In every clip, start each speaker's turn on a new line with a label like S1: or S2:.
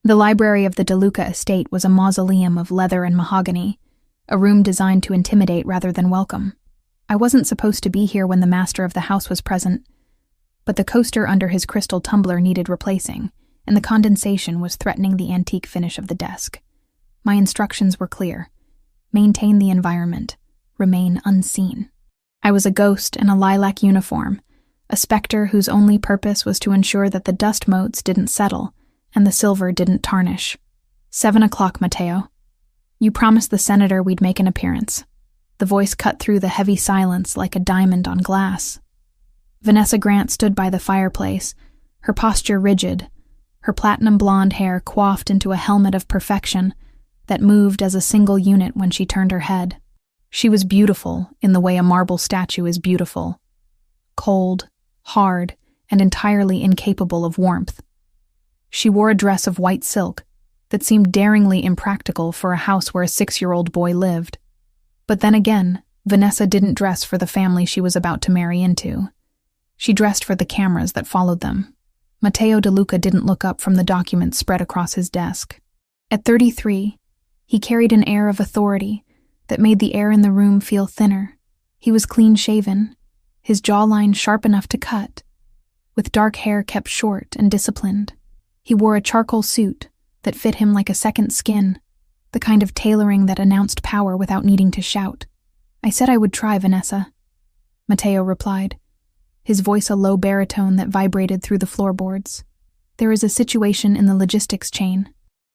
S1: The library of the DeLuca estate was a mausoleum of leather and mahogany, a room designed to intimidate rather than welcome. I wasn't supposed to be here when the master of the house was present, but the coaster under his crystal tumbler needed replacing, and the condensation was threatening the antique finish of the desk. My instructions were clear. Maintain the environment. Remain unseen. I was a ghost in a lilac uniform, a specter whose only purpose was to ensure that the dust motes didn't settle and the silver didn't tarnish. 7 o'clock, Mateo. You promised the senator we'd make an appearance. The voice cut through the heavy silence like a diamond on glass. Vanessa Grant stood by the fireplace, her posture rigid, her platinum blonde hair coiffed into a helmet of perfection that moved as a single unit when she turned her head. She was beautiful in the way a marble statue is beautiful. Cold, hard, and entirely incapable of warmth. She wore a dress of white silk that seemed daringly impractical for a house where a 6-year-old boy lived. But then again, Vanessa didn't dress for the family she was about to marry into. She dressed for the cameras that followed them. Matteo DeLuca didn't look up from the documents spread across his desk. At 33, he carried an air of authority that made the air in the room feel thinner. He was clean-shaven, his jawline sharp enough to cut, with dark hair kept short and disciplined. He wore a charcoal suit that fit him like a second skin, the kind of tailoring that announced power without needing to shout. I said I would try, Vanessa. Matteo replied, his voice a low baritone that vibrated through the floorboards. There is a situation in the logistics chain.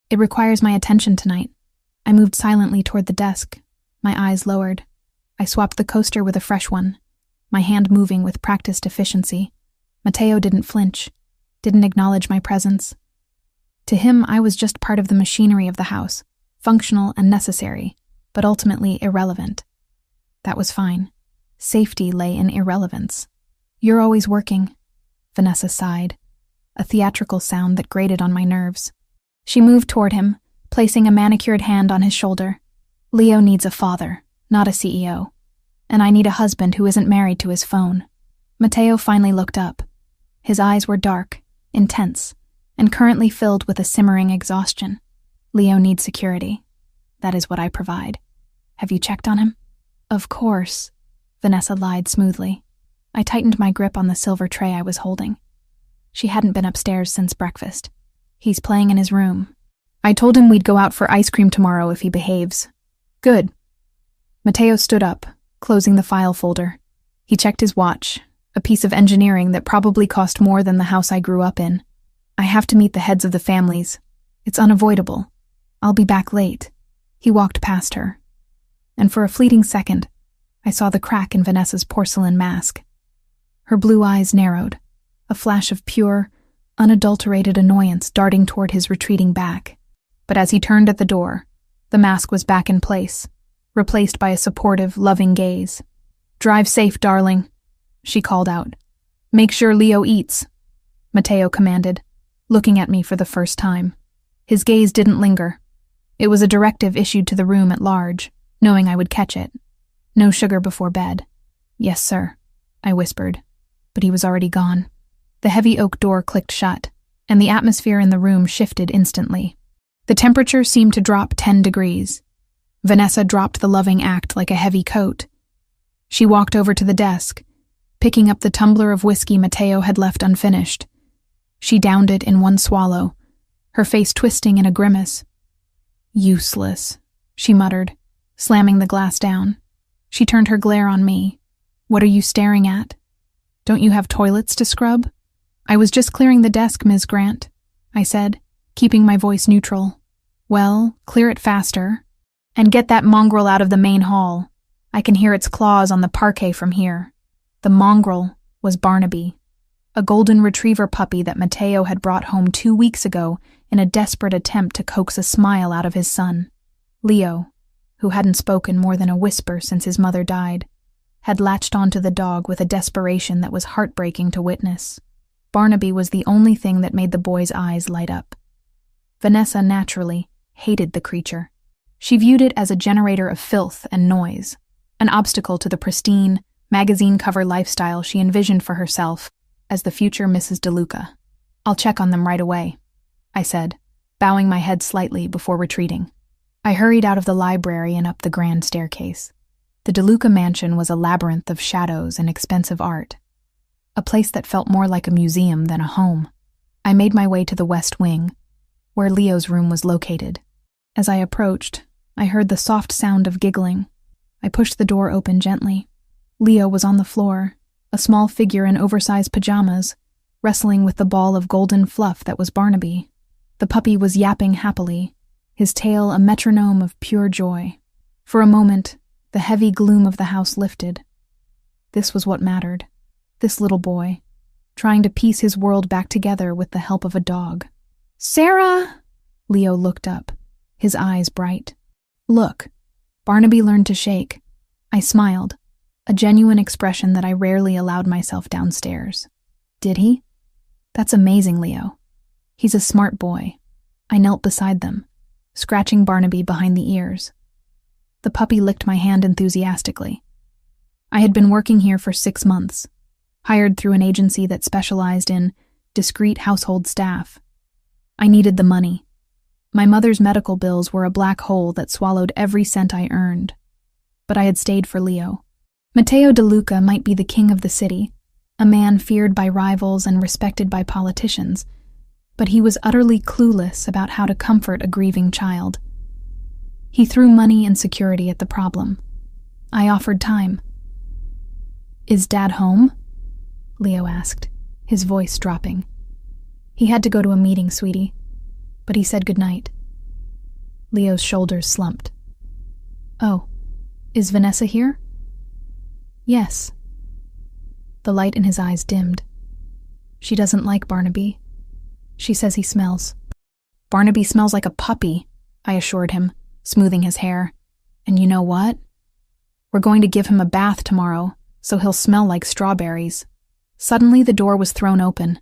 S1: It requires my attention tonight. I moved silently toward the desk, my eyes lowered. I swapped the coaster with a fresh one, my hand moving with practiced efficiency. Matteo didn't flinch, didn't acknowledge my presence. To him, I was just part of the machinery of the house, functional and necessary, but ultimately irrelevant. That was fine. Safety lay in irrelevance. You're always working, Vanessa sighed, a theatrical sound that grated on my nerves. She moved toward him, placing a manicured hand on his shoulder. Leo needs a father, not a CEO. And I need a husband who isn't married to his phone. Matteo finally looked up. His eyes were dark, intense, and currently filled with a simmering exhaustion. Leo needs security. That is what I provide. Have you checked on him? Of course, Vanessa lied smoothly. I tightened my grip on the silver tray I was holding. She hadn't been upstairs since breakfast. He's playing in his room. I told him we'd go out for ice cream tomorrow if he behaves. Good. Matteo stood up, closing the file folder. He checked his watch, a piece of engineering that probably cost more than the house I grew up in. I have to meet the heads of the families. It's unavoidable. I'll be back late. He walked past her. And for a fleeting second, I saw the crack in Vanessa's porcelain mask. Her blue eyes narrowed, a flash of pure, unadulterated annoyance darting toward his retreating back. But as he turned at the door, the mask was back in place, replaced by a supportive, loving gaze. Drive safe, darling, she called out. Make sure Leo eats, Matteo commanded, looking at me for the first time. His gaze didn't linger. It was a directive issued to the room at large, knowing I would catch it. No sugar before bed. Yes, sir, I whispered, but he was already gone. The heavy oak door clicked shut, and the atmosphere in the room shifted instantly. The temperature seemed to drop 10 degrees. Vanessa dropped the loving act like a heavy coat. She walked over to the desk, picking up the tumbler of whiskey Matteo had left unfinished. She downed it in one swallow, her face twisting in a grimace. Useless, she muttered, slamming the glass down. She turned her glare on me. What are you staring at? Don't you have toilets to scrub? I was just clearing the desk, Ms. Grant, I said, keeping my voice neutral. Well, clear it faster. And get that mongrel out of the main hall. I can hear its claws on the parquet from here. The mongrel was Barnaby, a golden retriever puppy that Matteo had brought home 2 weeks ago in a desperate attempt to coax a smile out of his son. Leo, who hadn't spoken more than a whisper since his mother died, had latched onto the dog with a desperation that was heartbreaking to witness. Barnaby was the only thing that made the boy's eyes light up. Vanessa, naturally, hated the creature. She viewed it as a generator of filth and noise, an obstacle to the pristine, magazine-cover lifestyle she envisioned for herself as the future Mrs. DeLuca. I'll check on them right away, I said, bowing my head slightly before retreating. I hurried out of the library and up the grand staircase. The DeLuca mansion was a labyrinth of shadows and expensive art, a place that felt more like a museum than a home. I made my way to the west wing, where Leo's room was located. As I approached, I heard the soft sound of giggling. I pushed the door open gently. Leo was on the floor, a small figure in oversized pajamas, wrestling with the ball of golden fluff that was Barnaby. The puppy was yapping happily, his tail a metronome of pure joy. For a moment, the heavy gloom of the house lifted. This was what mattered. This little boy, trying to piece his world back together with the help of a dog. "Sarah!" Leo looked up, his eyes bright. "Look." Barnaby learned to shake. I smiled, a genuine expression that I rarely allowed myself downstairs. Did he? That's amazing, Leo. He's a smart boy. I knelt beside them, scratching Barnaby behind the ears. The puppy licked my hand enthusiastically. I had been working here for 6 months, hired through an agency that specialized in discreet household staff. I needed the money. My mother's medical bills were a black hole that swallowed every cent I earned. But I had stayed for Leo. Matteo DeLuca might be the king of the city, a man feared by rivals and respected by politicians, but he was utterly clueless about how to comfort a grieving child. He threw money and security at the problem. I offered time. "Is Dad home?" Leo asked, his voice dropping. "He had to go to a meeting, sweetie, but he said goodnight." Leo's shoulders slumped. "Oh, is Vanessa here?" "Yes." The light in his eyes dimmed. "She doesn't like Barnaby. She says he smells." "Barnaby smells like a puppy," I assured him, smoothing his hair. "And you know what? We're going to give him a bath tomorrow, so he'll smell like strawberries." Suddenly the door was thrown open.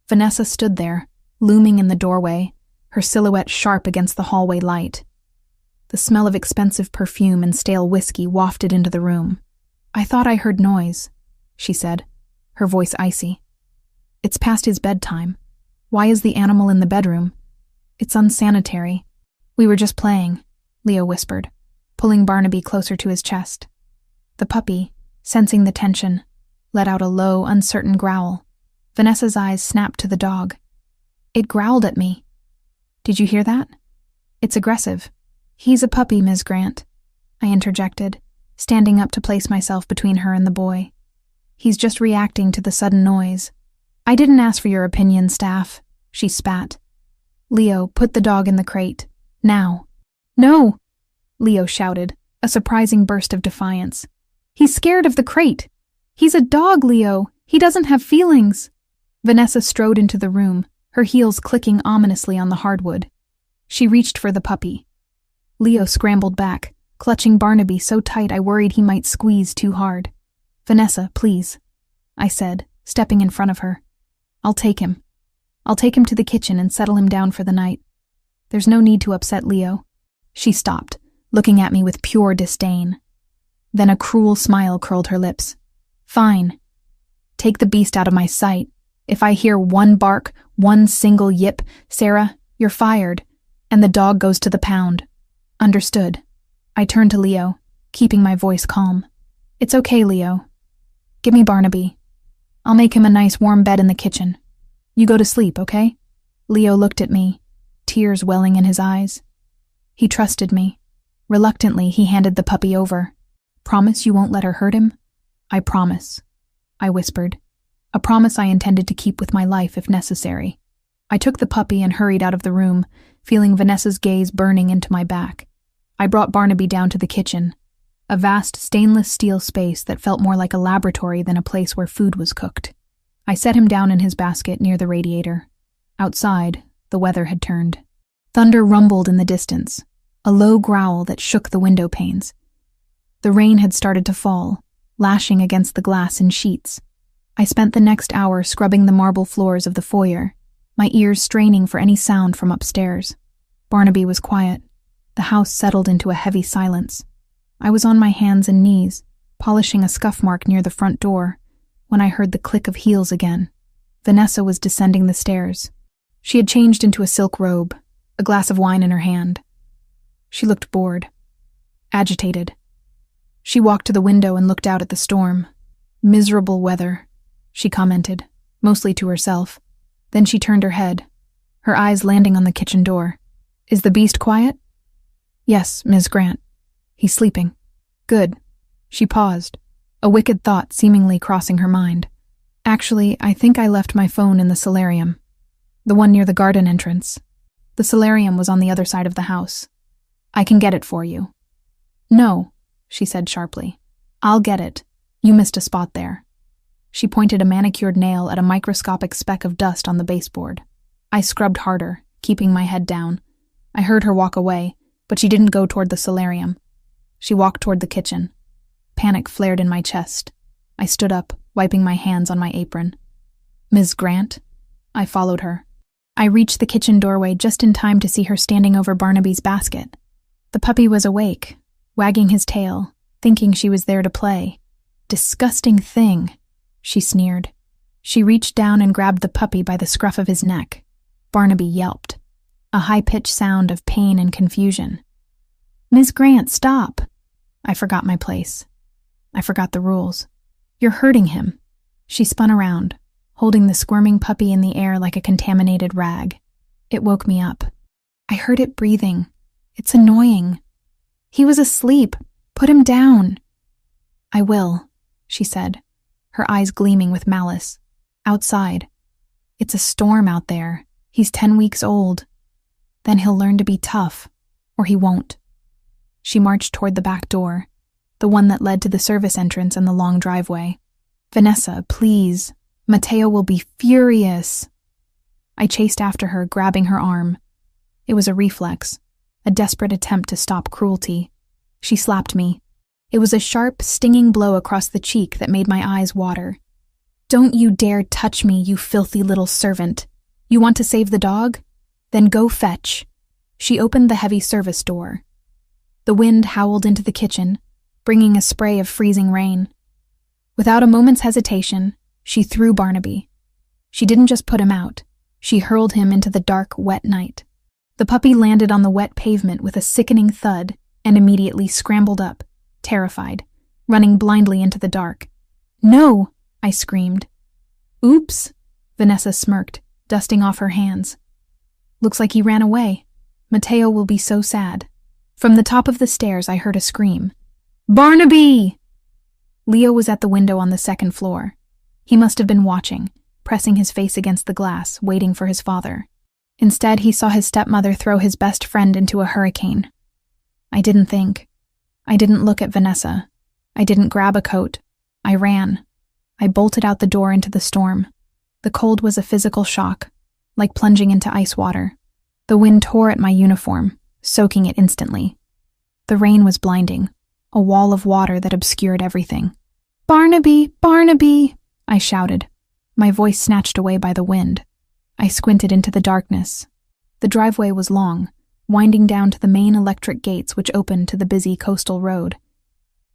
S1: Vanessa stood there, looming in the doorway, her silhouette sharp against the hallway light. The smell of expensive perfume and stale whiskey wafted into the room. "I thought I heard noise," she said, her voice icy. "It's past his bedtime. Why is the animal in the bedroom? It's unsanitary." "We were just playing," Leo whispered, pulling Barnaby closer to his chest. The puppy, sensing the tension, let out a low, uncertain growl. Vanessa's eyes snapped to the dog. "It growled at me." "Did you hear that? It's aggressive." "He's a puppy, Ms. Grant," I interjected, standing up to place myself between her and the boy. "He's just reacting to the sudden noise." "I didn't ask for your opinion, staff," she spat. "Leo, put the dog in the crate. Now." "No!" Leo shouted, a surprising burst of defiance. "He's scared of the crate. He's a dog, Leo. He doesn't have feelings." Vanessa strode into the room, her heels clicking ominously on the hardwood. She reached for the puppy. Leo scrambled back, clutching Barnaby so tight I worried he might squeeze too hard. "Vanessa, please," I said, stepping in front of her. "I'll take him. I'll take him to the kitchen and settle him down for the night. There's no need to upset Leo." She stopped, looking at me with pure disdain. Then a cruel smile curled her lips. "Fine. Take the beast out of my sight. If I hear one bark, one single yip, Sarah, you're fired, and the dog goes to the pound." "Understood." I turned to Leo, keeping my voice calm. "It's okay, Leo. Give me Barnaby. I'll make him a nice warm bed in the kitchen. You go to sleep, okay?" Leo looked at me, tears welling in his eyes. He trusted me. Reluctantly, he handed the puppy over. "Promise you won't let her hurt him?" "I promise," I whispered, a promise I intended to keep with my life if necessary. I took the puppy and hurried out of the room, feeling Vanessa's gaze burning into my back. I brought Barnaby down to the kitchen, a vast stainless steel space that felt more like a laboratory than a place where food was cooked. I set him down in his basket near the radiator. Outside, the weather had turned. Thunder rumbled in the distance, a low growl that shook the window panes. The rain had started to fall, lashing against the glass in sheets. I spent the next hour scrubbing the marble floors of the foyer, my ears straining for any sound from upstairs. Barnaby was quiet. The house settled into a heavy silence. I was on my hands and knees, polishing a scuff mark near the front door, when I heard the click of heels again. Vanessa was descending the stairs. She had changed into a silk robe, a glass of wine in her hand. She looked bored, agitated. She walked to the window and looked out at the storm. "Miserable weather," she commented, mostly to herself. Then she turned her head, her eyes landing on the kitchen door. "Is the beast quiet?" "Yes, Ms. Grant. He's sleeping." "Good." She paused, a wicked thought seemingly crossing her mind. "Actually, I think I left my phone in the solarium, the one near the garden entrance." The solarium was on the other side of the house. "I can get it for you." "No," she said sharply. "I'll get it. You missed a spot there." She pointed a manicured nail at a microscopic speck of dust on the baseboard. I scrubbed harder, keeping my head down. I heard her walk away, but she didn't go toward the solarium. She walked toward the kitchen. Panic flared in my chest. I stood up, wiping my hands on my apron. "Ms. Grant?" I followed her. I reached the kitchen doorway just in time to see her standing over Barnaby's basket. The puppy was awake, wagging his tail, thinking she was there to play. "Disgusting thing," she sneered. She reached down and grabbed the puppy by the scruff of his neck. Barnaby yelped, a high-pitched sound of pain and confusion. "Ms. Grant, stop!" I forgot my place. I forgot the rules. "You're hurting him." She spun around, holding the squirming puppy in the air like a contaminated rag. It woke me up. I heard it breathing. "It's annoying." "He was asleep. Put him down." "I will," she said, her eyes gleaming with malice. "Outside. It's a storm out there. He's 10 weeks old. Then he'll learn to be tough, or he won't." She marched toward the back door, the one that led to the service entrance and the long driveway. "Vanessa, please. Mateo will be furious." I chased after her, grabbing her arm. It was a reflex, a desperate attempt to stop cruelty. She slapped me. It was a sharp, stinging blow across the cheek that made my eyes water. "Don't you dare touch me, you filthy little servant. You want to save the dog? Then go fetch." She opened the heavy service door. The wind howled into the kitchen, bringing a spray of freezing rain. Without a moment's hesitation, she threw Barnaby. She didn't just put him out. She hurled him into the dark, wet night. The puppy landed on the wet pavement with a sickening thud and immediately scrambled up, terrified, running blindly into the dark. "No!" I screamed. "Oops," Vanessa smirked, dusting off her hands. "Looks like he ran away. Mateo will be so sad." From the top of the stairs I heard a scream. "Barnaby!" Leo was at the window on the second floor. He must have been watching, pressing his face against the glass, waiting for his father. Instead, he saw his stepmother throw his best friend into a hurricane. I didn't think. I didn't look at Vanessa. I didn't grab a coat. I ran. I bolted out the door into the storm. The cold was a physical shock, like plunging into ice water. The wind tore at my uniform, soaking it instantly. The rain was blinding, a wall of water that obscured everything. "Barnaby! Barnaby!" I shouted, my voice snatched away by the wind. I squinted into the darkness. The driveway was long, winding down to the main electric gates which opened to the busy coastal road.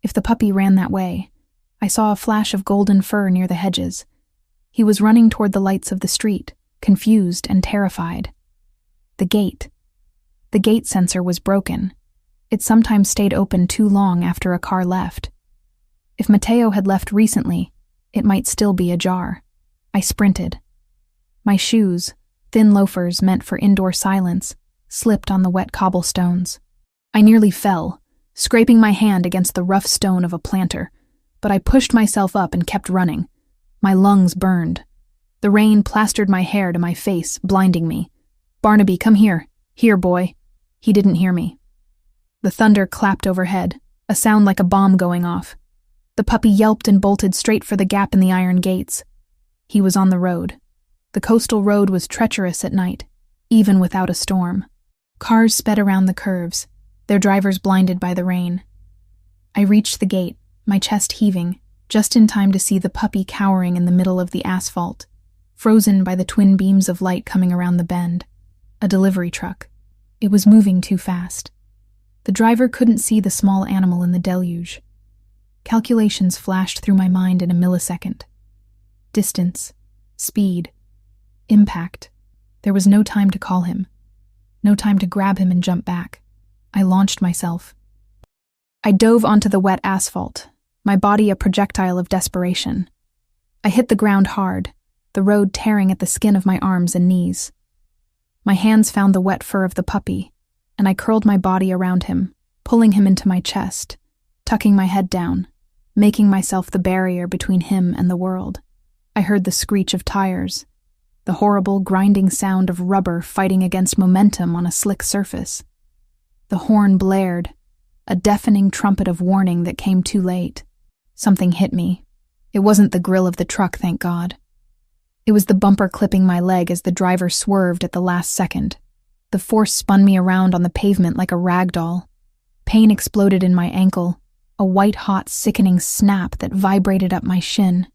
S1: If the puppy ran that way, I saw a flash of golden fur near the hedges. He was running toward the lights of the street, confused and terrified. The gate sensor was broken. It sometimes stayed open too long after a car left. If Mateo had left recently, it might still be ajar. I sprinted. My shoes, thin loafers meant for indoor silence, slipped on the wet cobblestones. I nearly fell, scraping my hand against the rough stone of a planter, but I pushed myself up and kept running. My lungs burned. The rain plastered my hair to my face, blinding me. "Barnaby, come here. Here, boy." He didn't hear me. The thunder clapped overhead, a sound like a bomb going off. The puppy yelped and bolted straight for the gap in the iron gates. He was on the road. The coastal road was treacherous at night, even without a storm. Cars sped around the curves, their drivers blinded by the rain. I reached the gate, my chest heaving, just in time to see the puppy cowering in the middle of the asphalt, frozen by the twin beams of light coming around the bend. A delivery truck. It was moving too fast. The driver couldn't see the small animal in the deluge. Calculations flashed through my mind in a millisecond. Distance, speed, impact. There was no time to call him. No time to grab him and jump back. I launched myself. I dove onto the wet asphalt, my body a projectile of desperation. I hit the ground hard, the road tearing at the skin of my arms and knees. My hands found the wet fur of the puppy, and I curled my body around him, pulling him into my chest, tucking my head down, making myself the barrier between him and the world. I heard the screech of tires, the horrible grinding sound of rubber fighting against momentum on a slick surface. The horn blared, a deafening trumpet of warning that came too late. Something hit me. It wasn't the grill of the truck, thank God. It was the bumper clipping my leg as the driver swerved at the last second. The force spun me around on the pavement like a rag doll. Pain exploded in my ankle, a white-hot, sickening snap that vibrated up my shin.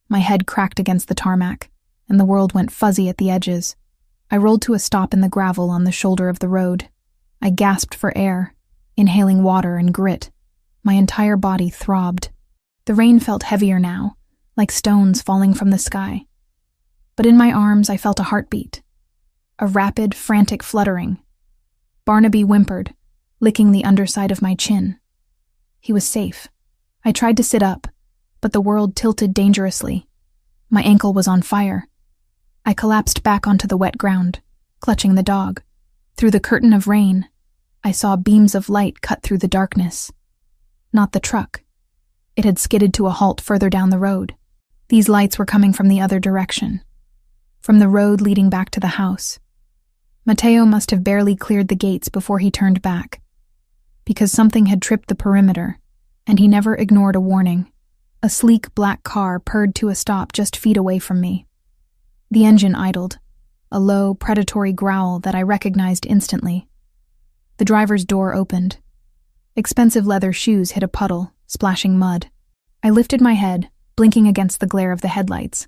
S1: My head cracked against the tarmac, and the world went fuzzy at the edges. I rolled to a stop in the gravel on the shoulder of the road. I gasped for air, inhaling water and grit. My entire body throbbed. The rain felt heavier now, like stones falling from the sky. But in my arms I felt a heartbeat. A rapid, frantic fluttering. Barnaby whimpered, licking the underside of my chin. He was safe. I tried to sit up, but the world tilted dangerously. My ankle was on fire. I collapsed back onto the wet ground, clutching the dog. Through the curtain of rain, I saw beams of light cut through the darkness. Not the truck. It had skidded to a halt further down the road. These lights were coming from the other direction, from the road leading back to the house. Mateo must have barely cleared the gates before he turned back, because something had tripped the perimeter, and he never ignored a warning. A sleek black car purred to a stop just feet away from me. The engine idled, a low, predatory growl that I recognized instantly. The driver's door opened. Expensive leather shoes hit a puddle, splashing mud. I lifted my head, blinking against the glare of the headlights.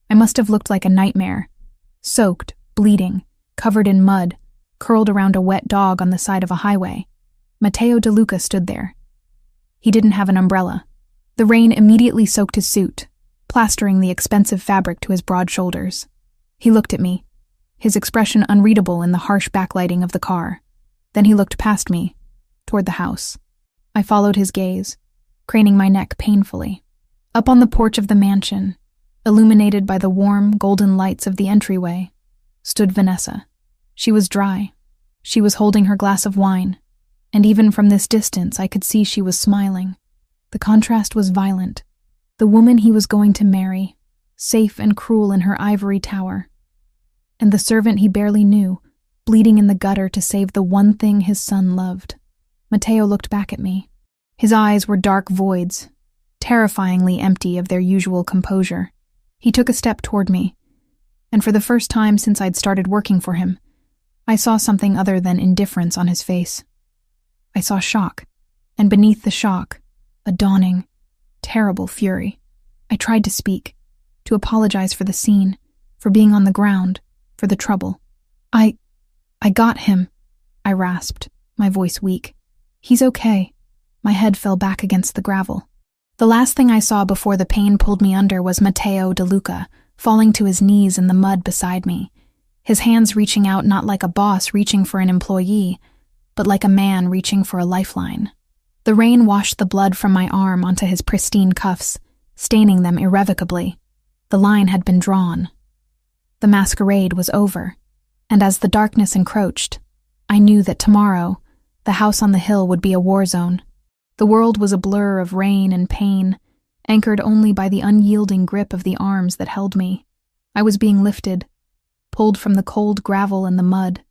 S1: I must have looked like a nightmare, soaked, bleeding, covered in mud, curled around a wet dog on the side of a highway. Matteo De Luca stood there. He didn't have an umbrella. The rain immediately soaked his suit, plastering the expensive fabric to his broad shoulders. He looked at me, his expression unreadable in the harsh backlighting of the car. Then he looked past me, toward the house. I followed his gaze, craning my neck painfully. Up on the porch of the mansion, illuminated by the warm, golden lights of the entryway, stood Vanessa. She was dry. She was holding her glass of wine, and even from this distance I could see she was smiling. The contrast was violent. The woman he was going to marry, safe and cruel in her ivory tower, and the servant he barely knew, bleeding in the gutter to save the one thing his son loved. Matteo looked back at me. His eyes were dark voids, terrifyingly empty of their usual composure. He took a step toward me, and for the first time since I'd started working for him, I saw something other than indifference on his face. I saw shock, and beneath the shock, a dawning, terrible fury. I tried to speak, to apologize for the scene, for being on the ground, for the trouble. I got him, I rasped, my voice weak. He's okay. My head fell back against the gravel. The last thing I saw before the pain pulled me under was Matteo De Luca, falling to his knees in the mud beside me, his hands reaching out not like a boss reaching for an employee, but like a man reaching for a lifeline. The rain washed the blood from my arm onto his pristine cuffs, staining them irrevocably. The line had been drawn. The masquerade was over, and as the darkness encroached, I knew that tomorrow, the house on the hill would be a war zone. The world was a blur of rain and pain, anchored only by the unyielding grip of the arms that held me. I was being lifted, pulled from the cold gravel and the mud,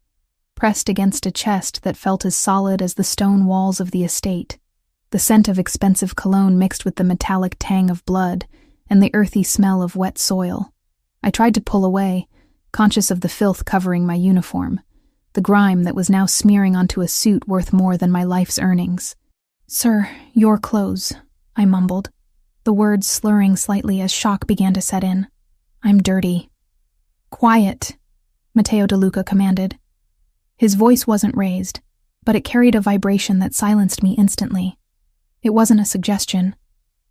S1: pressed against a chest that felt as solid as the stone walls of the estate. The scent of expensive cologne mixed with the metallic tang of blood and the earthy smell of wet soil. I tried to pull away, conscious of the filth covering my uniform, the grime that was now smearing onto a suit worth more than my life's earnings. "Sir, your clothes," I mumbled, the words slurring slightly as shock began to set in. "I'm dirty." "Quiet," Matteo De Luca commanded. His voice wasn't raised, but it carried a vibration that silenced me instantly. It wasn't a suggestion.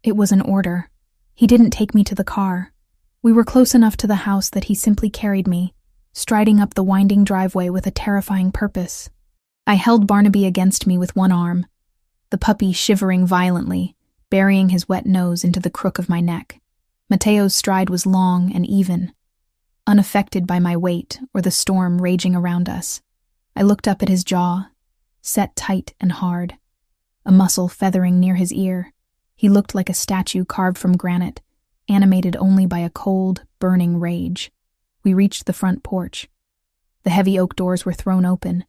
S1: It was an order. He didn't take me to the car. We were close enough to the house that he simply carried me, striding up the winding driveway with a terrifying purpose. I held Barnaby against me with one arm, the puppy shivering violently, burying his wet nose into the crook of my neck. Mateo's stride was long and even, unaffected by my weight or the storm raging around us. I looked up at his jaw, set tight and hard, a muscle feathering near his ear. He looked like a statue carved from granite, animated only by a cold, burning rage. We reached the front porch. The heavy oak doors were thrown open,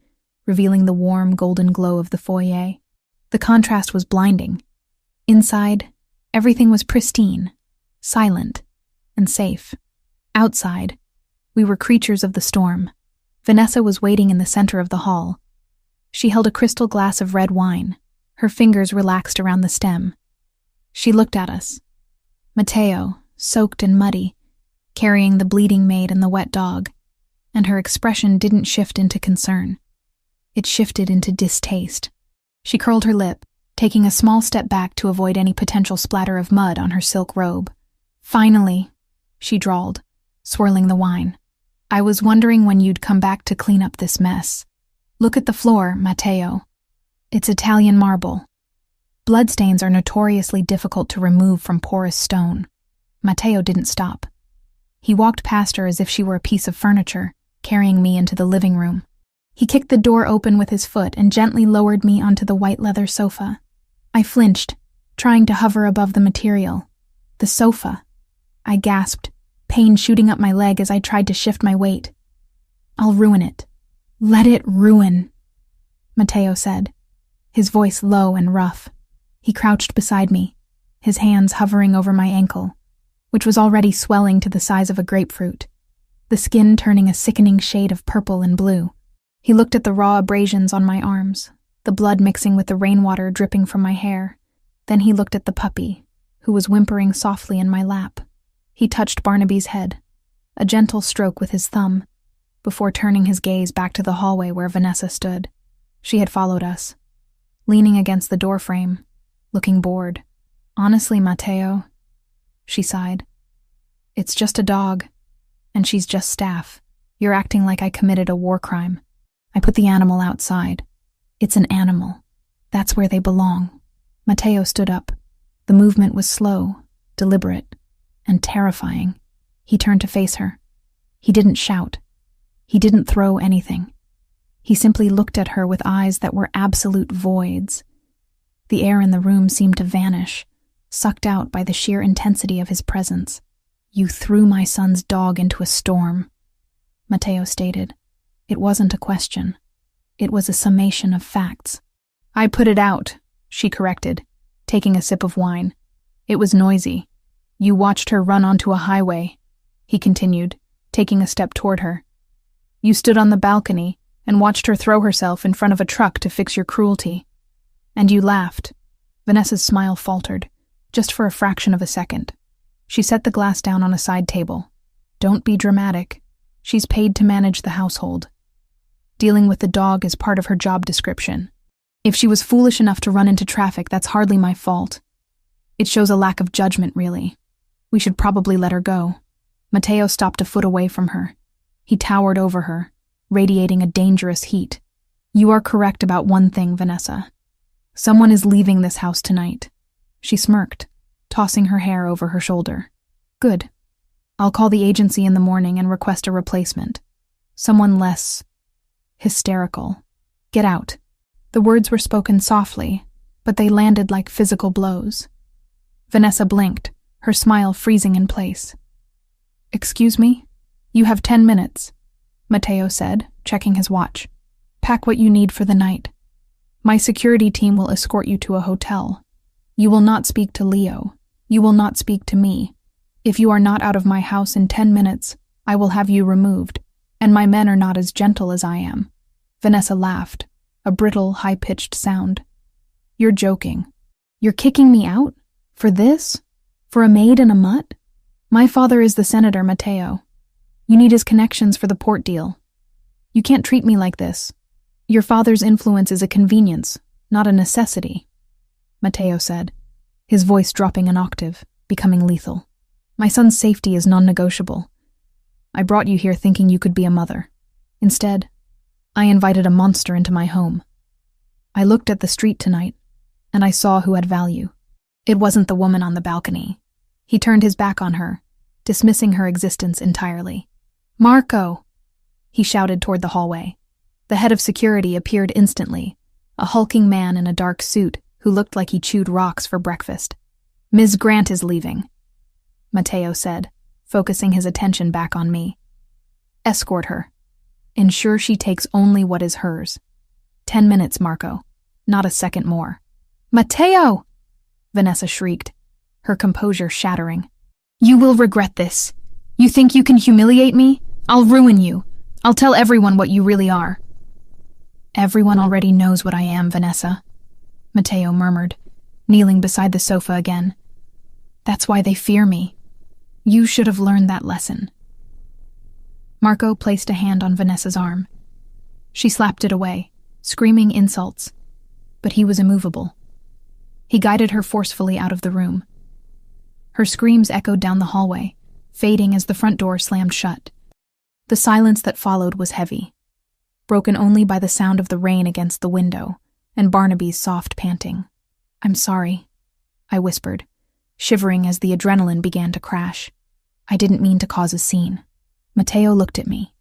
S1: revealing the warm, golden glow of the foyer. The contrast was blinding. Inside, everything was pristine, silent, and safe. Outside, we were creatures of the storm. Vanessa was waiting in the center of the hall. She held a crystal glass of red wine, her fingers relaxed around the stem. She looked at us. Mateo, soaked and muddy, carrying the bleeding maid and the wet dog, and her expression didn't shift into concern. It shifted into distaste. She curled her lip, taking a small step back to avoid any potential splatter of mud on her silk robe. "Finally," she drawled, swirling the wine. "I was wondering when you'd come back to clean up this mess. Look at the floor, Mateo. It's Italian marble. Bloodstains are notoriously difficult to remove from porous stone." Mateo didn't stop. He walked past her as if she were a piece of furniture, carrying me into the living room. He kicked the door open with his foot and gently lowered me onto the white leather sofa. I flinched, trying to hover above the material. The sofa. I gasped, pain shooting up my leg as I tried to shift my weight. "I'll ruin it. Let it ruin," Mateo said, his voice low and rough. He crouched beside me, his hands hovering over my ankle, which was already swelling to the size of a grapefruit, the skin turning a sickening shade of purple and blue. He looked at the raw abrasions on my arms, the blood mixing with the rainwater dripping from my hair. Then he looked at the puppy, who was whimpering softly in my lap. He touched Barnaby's head, a gentle stroke with his thumb, before turning his gaze back to the hallway where Vanessa stood. She had followed us, leaning against the doorframe, looking bored. "Honestly, Mateo," she sighed, "it's just a dog, and she's just staff. You're acting like I committed a war crime. I put the animal outside. It's an animal. That's where they belong." Mateo stood up. The movement was slow, deliberate, and terrifying. He turned to face her. He didn't shout. He didn't throw anything. He simply looked at her with eyes that were absolute voids. The air in the room seemed to vanish, sucked out by the sheer intensity of his presence. "You threw my son's dog into a storm," Mateo stated. It wasn't a question. It was a summation of facts. "I put it out," she corrected, taking a sip of wine. "It was noisy. You watched her run onto a highway," he continued, taking a step toward her. "You stood on the balcony and watched her throw herself in front of a truck to fix your cruelty. And you laughed." Vanessa's smile faltered, just for a fraction of a second. She set the glass down on a side table. "Don't be dramatic. She's paid to manage the household. Dealing with the dog is part of her job description. If she was foolish enough to run into traffic, that's hardly my fault. It shows a lack of judgment, really. We should probably let her go." Mateo stopped a foot away from her. He towered over her, radiating a dangerous heat. "You are correct about one thing, Vanessa. Someone is leaving this house tonight." She smirked, tossing her hair over her shoulder. "Good. I'll call the agency in the morning and request a replacement. Someone less hysterical. Get out." The words were spoken softly, but they landed like physical blows. Vanessa blinked, her smile freezing in place. "Excuse me? You have 10 minutes, Mateo said, checking his watch. "Pack what you need for the night. My security team will escort you to a hotel. You will not speak to Leo. You will not speak to me. If you are not out of my house in 10 minutes, I will have you removed, and my men are not as gentle as I am." Vanessa laughed, a brittle, high-pitched sound. "You're joking. You're kicking me out? For this? For a maid and a mutt? My father is the senator, Mateo. You need his connections for the port deal. You can't treat me like this. Your father's influence is a convenience, not a necessity," Mateo said, his voice dropping an octave, becoming lethal. "My son's safety is non-negotiable. I brought you here thinking you could be a mother. Instead, I invited a monster into my home. I looked at the street tonight, and I saw who had value. It wasn't the woman on the balcony. He turned his back on her, dismissing her existence entirely. Marco! He shouted toward the hallway. The head of security appeared instantly, a hulking man in a dark suit who looked like he chewed rocks for breakfast. Ms. Grant is leaving, Matteo said, focusing his attention back on me. Escort her. Ensure she takes only what is hers. 10 minutes, Marco. Not a second more. Matteo! Vanessa shrieked, her composure shattering. You will regret this. You think you can humiliate me? I'll ruin you. I'll tell everyone what you really are. Everyone already knows what I am, Vanessa, Matteo murmured, kneeling beside the sofa again. That's why they fear me. You should have learned that lesson. Marco placed a hand on Vanessa's arm. She slapped it away, screaming insults, but he was immovable. He guided her forcefully out of the room. Her screams echoed down the hallway, fading as the front door slammed shut. The silence that followed was heavy, broken only by the sound of the rain against the window and Barnaby's soft panting. I'm sorry, I whispered, shivering as the adrenaline began to crash. I didn't mean to cause a scene. Matteo looked at me,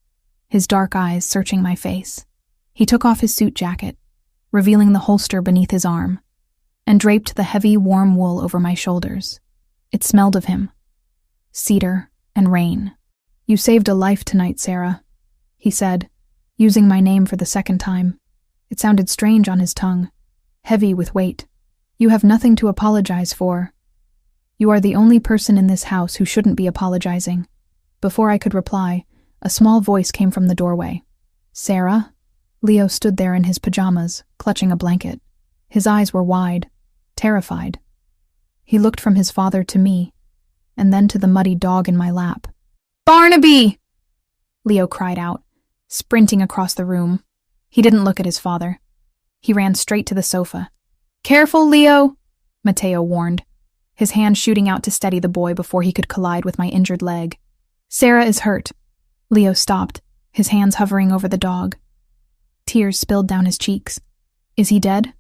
S1: his dark eyes searching my face. He took off his suit jacket, revealing the holster beneath his arm, and draped the heavy, warm wool over my shoulders. It smelled of him. Cedar and rain. You saved a life tonight, Sarah, he said, using my name for the second time. It sounded strange on his tongue, heavy with weight. You have nothing to apologize for. You are the only person in this house who shouldn't be apologizing. Before I could reply, a small voice came from the doorway. Sarah? Leo stood there in his pajamas, clutching a blanket. His eyes were wide, terrified. He looked from his father to me, and then to the muddy dog in my lap. Barnaby! Leo cried out, sprinting across the room. He didn't look at his father. He ran straight to the sofa. Careful, Leo, Matteo warned, his hand shooting out to steady the boy before he could collide with my injured leg. Sarah is hurt. Leo stopped, his hands hovering over the dog. Tears spilled down his cheeks. Is he dead?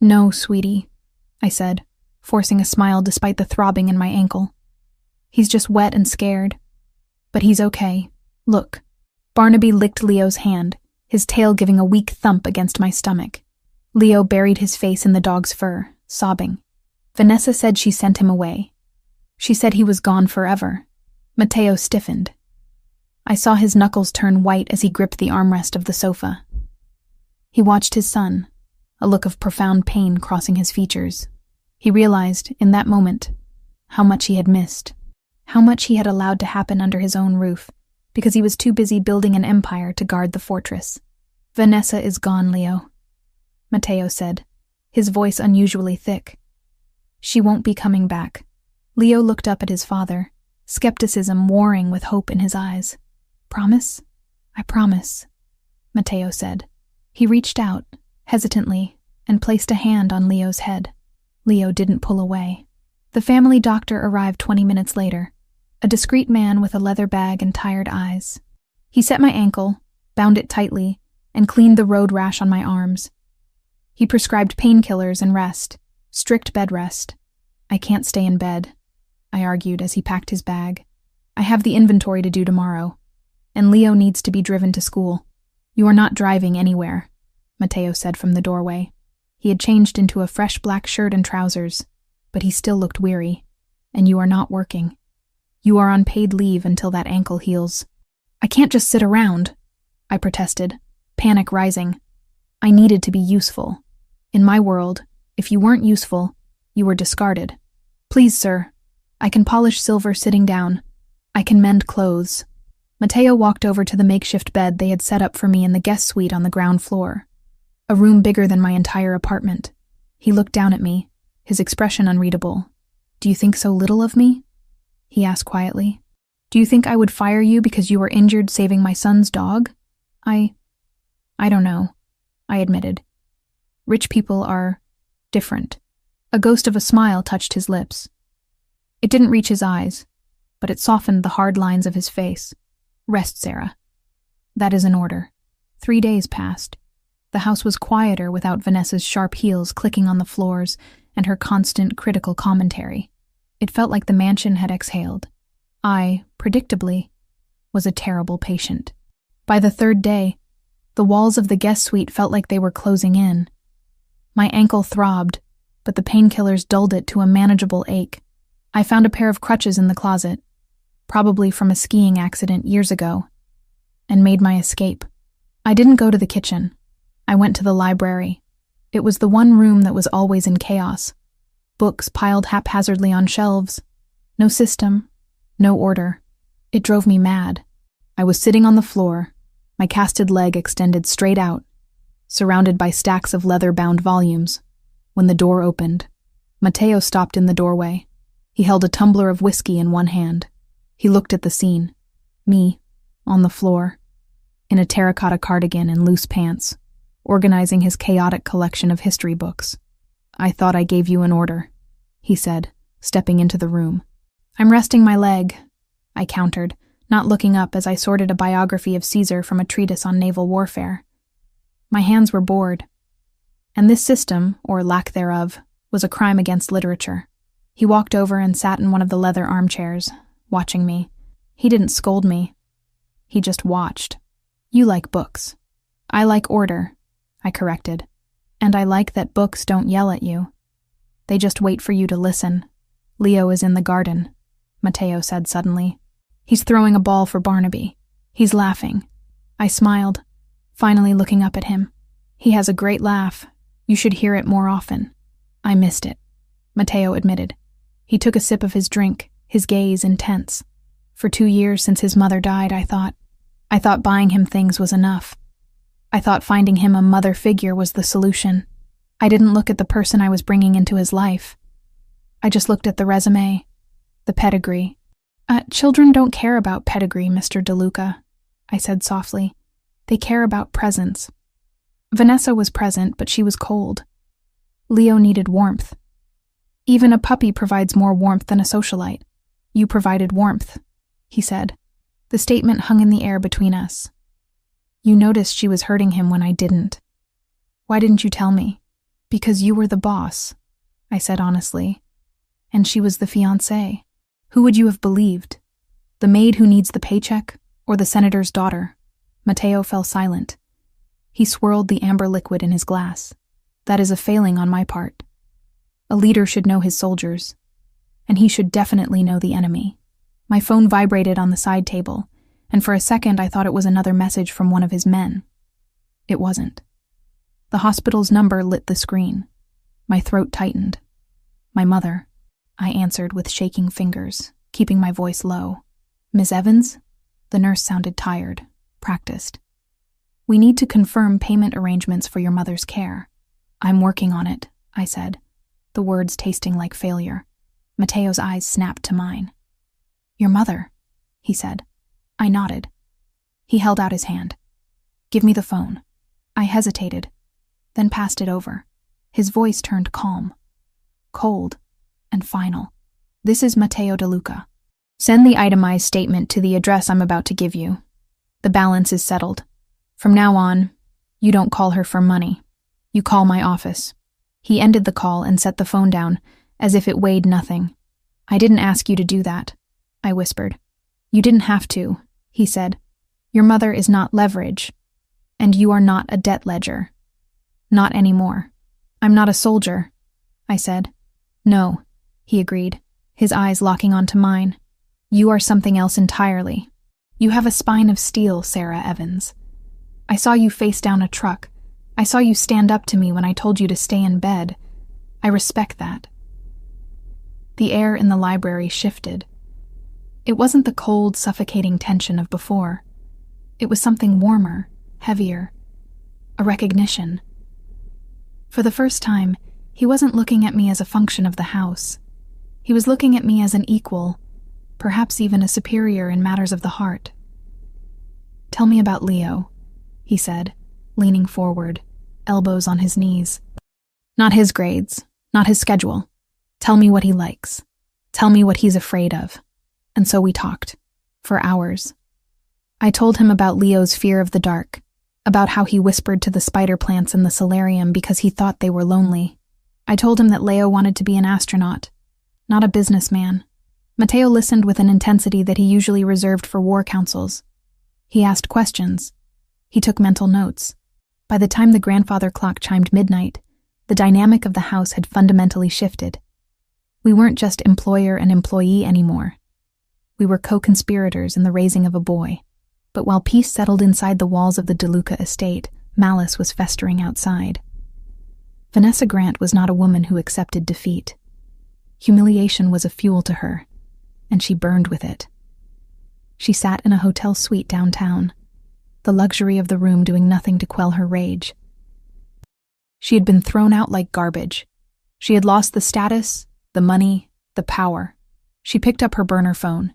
S1: No, sweetie, I said, forcing a smile despite the throbbing in my ankle. He's just wet and scared. But he's okay. Look. Barnaby licked Leo's hand, his tail giving a weak thump against my stomach. Leo buried his face in the dog's fur, sobbing. Vanessa said she sent him away. She said he was gone forever. Matteo stiffened. I saw his knuckles turn white as he gripped the armrest of the sofa. He watched his son, a look of profound pain crossing his features. He realized, in that moment, how much he had missed, how much he had allowed to happen under his own roof, because he was too busy building an empire to guard the fortress. Vanessa is gone, Leo, Matteo said, his voice unusually thick. She won't be coming back. Leo looked up at his father, skepticism warring with hope in his eyes. Promise? I promise, Matteo said. He reached out, hesitantly, and placed a hand on Leo's head. Leo didn't pull away. The family doctor arrived 20 minutes later, a discreet man with a leather bag and tired eyes. He set my ankle, bound it tightly, and cleaned the road rash on my arms. He prescribed painkillers and rest, strict bed rest. I can't stay in bed, I argued as he packed his bag. I have the inventory to do tomorrow, and Leo needs to be driven to school. You are not driving anywhere, Matteo said from the doorway. He had changed into a fresh black shirt and trousers, but he still looked weary. And you are not working. You are on paid leave until that ankle heals. I can't just sit around, I protested, panic rising. I needed to be useful. In my world, if you weren't useful, you were discarded. Please, sir, I can polish silver sitting down. I can mend clothes. Matteo walked over to the makeshift bed they had set up for me in the guest suite on the ground floor, a room bigger than my entire apartment. He looked down at me, his expression unreadable. Do you think so little of me? He asked quietly. Do you think I would fire you because you were injured saving my son's dog? I don't know, I admitted. Rich people are different. A ghost of a smile touched his lips. It didn't reach his eyes, but it softened the hard lines of his face. Rest, Sarah. That is an order. 3 days passed. The house was quieter without Vanessa's sharp heels clicking on the floors and her constant critical commentary. It felt like the mansion had exhaled. I, predictably, was a terrible patient. By the 3rd day, the walls of the guest suite felt like they were closing in. My ankle throbbed, but the painkillers dulled it to a manageable ache. I found a pair of crutches in the closet, probably from a skiing accident years ago, and made my escape. I didn't go to the kitchen. I went to the library. It was the one room that was always in chaos. Books piled haphazardly on shelves. No system, no order. It drove me mad. I was sitting on the floor, my casted leg extended straight out, surrounded by stacks of leather-bound volumes, when the door opened. Matteo stopped in the doorway. He held a tumbler of whiskey in one hand. He looked at the scene. Me, on the floor, in a terracotta cardigan and loose pants, organizing his chaotic collection of history books. "I thought I gave you an order," he said, stepping into the room. "I'm resting my leg," I countered, not looking up as I sorted a biography of Caesar from a treatise on naval warfare. My hands were bored. And this system, or lack thereof, was a crime against literature. He walked over and sat in one of the leather armchairs, watching me. He didn't scold me. He just watched. "You like books. I like order," I corrected. "And I like that books don't yell at you. They just wait for you to listen." "Leo is in the garden," Matteo said suddenly. "He's throwing a ball for Barnaby. He's laughing." I smiled, finally looking up at him. "He has a great laugh. You should hear it more often." "I missed it," Matteo admitted. He took a sip of his drink, his gaze intense. "For 2 years since his mother died, I thought buying him things was enough. I thought finding him a mother figure was the solution. I didn't look at the person I was bringing into his life. I just looked at the resume, the pedigree." Children don't care about pedigree, Mr. DeLuca," I said softly. "They care about presence. Vanessa was present, but she was cold. Leo needed warmth. Even a puppy provides more warmth than a socialite. You provided warmth," he said. The statement hung in the air between us. "You noticed she was hurting him when I didn't. Why didn't you tell me?" "Because you were the boss," I said honestly. "And she was the fiancée. Who would you have believed? The maid who needs the paycheck, or the senator's daughter?" Matteo fell silent. He swirled the amber liquid in his glass. "That is a failing on my part. A leader should know his soldiers, and he should definitely know the enemy." My phone vibrated on the side table, and for a second I thought it was another message from one of his men. It wasn't. The hospital's number lit the screen. My throat tightened. "My mother," I answered with shaking fingers, keeping my voice low. "Miss Evans?" The nurse sounded tired, practiced. "We need to confirm payment arrangements for your mother's care." "I'm working on it," I said, the words tasting like failure. Matteo's eyes snapped to mine. "Your mother," he said. I nodded. He held out his hand. "Give me the phone." I hesitated, then passed it over. His voice turned calm, cold, and final. "This is Matteo DeLuca. Send the itemized statement to the address I'm about to give you. The balance is settled. From now on, you don't call her for money. You call my office." He ended the call and set the phone down, as if it weighed nothing. "I didn't ask you to do that," I whispered. "You didn't have to," he said. "Your mother is not leverage, and you are not a debt ledger. Not anymore." "I'm not a soldier," I said. "No," he agreed, his eyes locking onto mine. "You are something else entirely. You have a spine of steel, Sarah Evans. I saw you face down a truck. I saw you stand up to me when I told you to stay in bed. I respect that." The air in the library shifted. It wasn't the cold, suffocating tension of before. It was something warmer, heavier. A recognition. For the first time, he wasn't looking at me as a function of the house. He was looking at me as an equal, perhaps even a superior in matters of the heart. "Tell me about Leo," he said, leaning forward, elbows on his knees. "Not his grades, not his schedule. Tell me what he likes. Tell me what he's afraid of." And so we talked, for hours. I told him about Leo's fear of the dark, about how he whispered to the spider plants in the solarium because he thought they were lonely. I told him that Leo wanted to be an astronaut, not a businessman. Matteo listened with an intensity that he usually reserved for war councils. He asked questions. He took mental notes. By the time the grandfather clock chimed midnight, the dynamic of the house had fundamentally shifted. We weren't just employer and employee anymore. We were co-conspirators in the raising of a boy. But while peace settled inside the walls of the DeLuca estate, malice was festering outside. Vanessa Grant was not a woman who accepted defeat. Humiliation was a fuel to her, and she burned with it. She sat in a hotel suite downtown, the luxury of the room doing nothing to quell her rage. She had been thrown out like garbage. She had lost the status, the money, the power. She picked up her burner phone.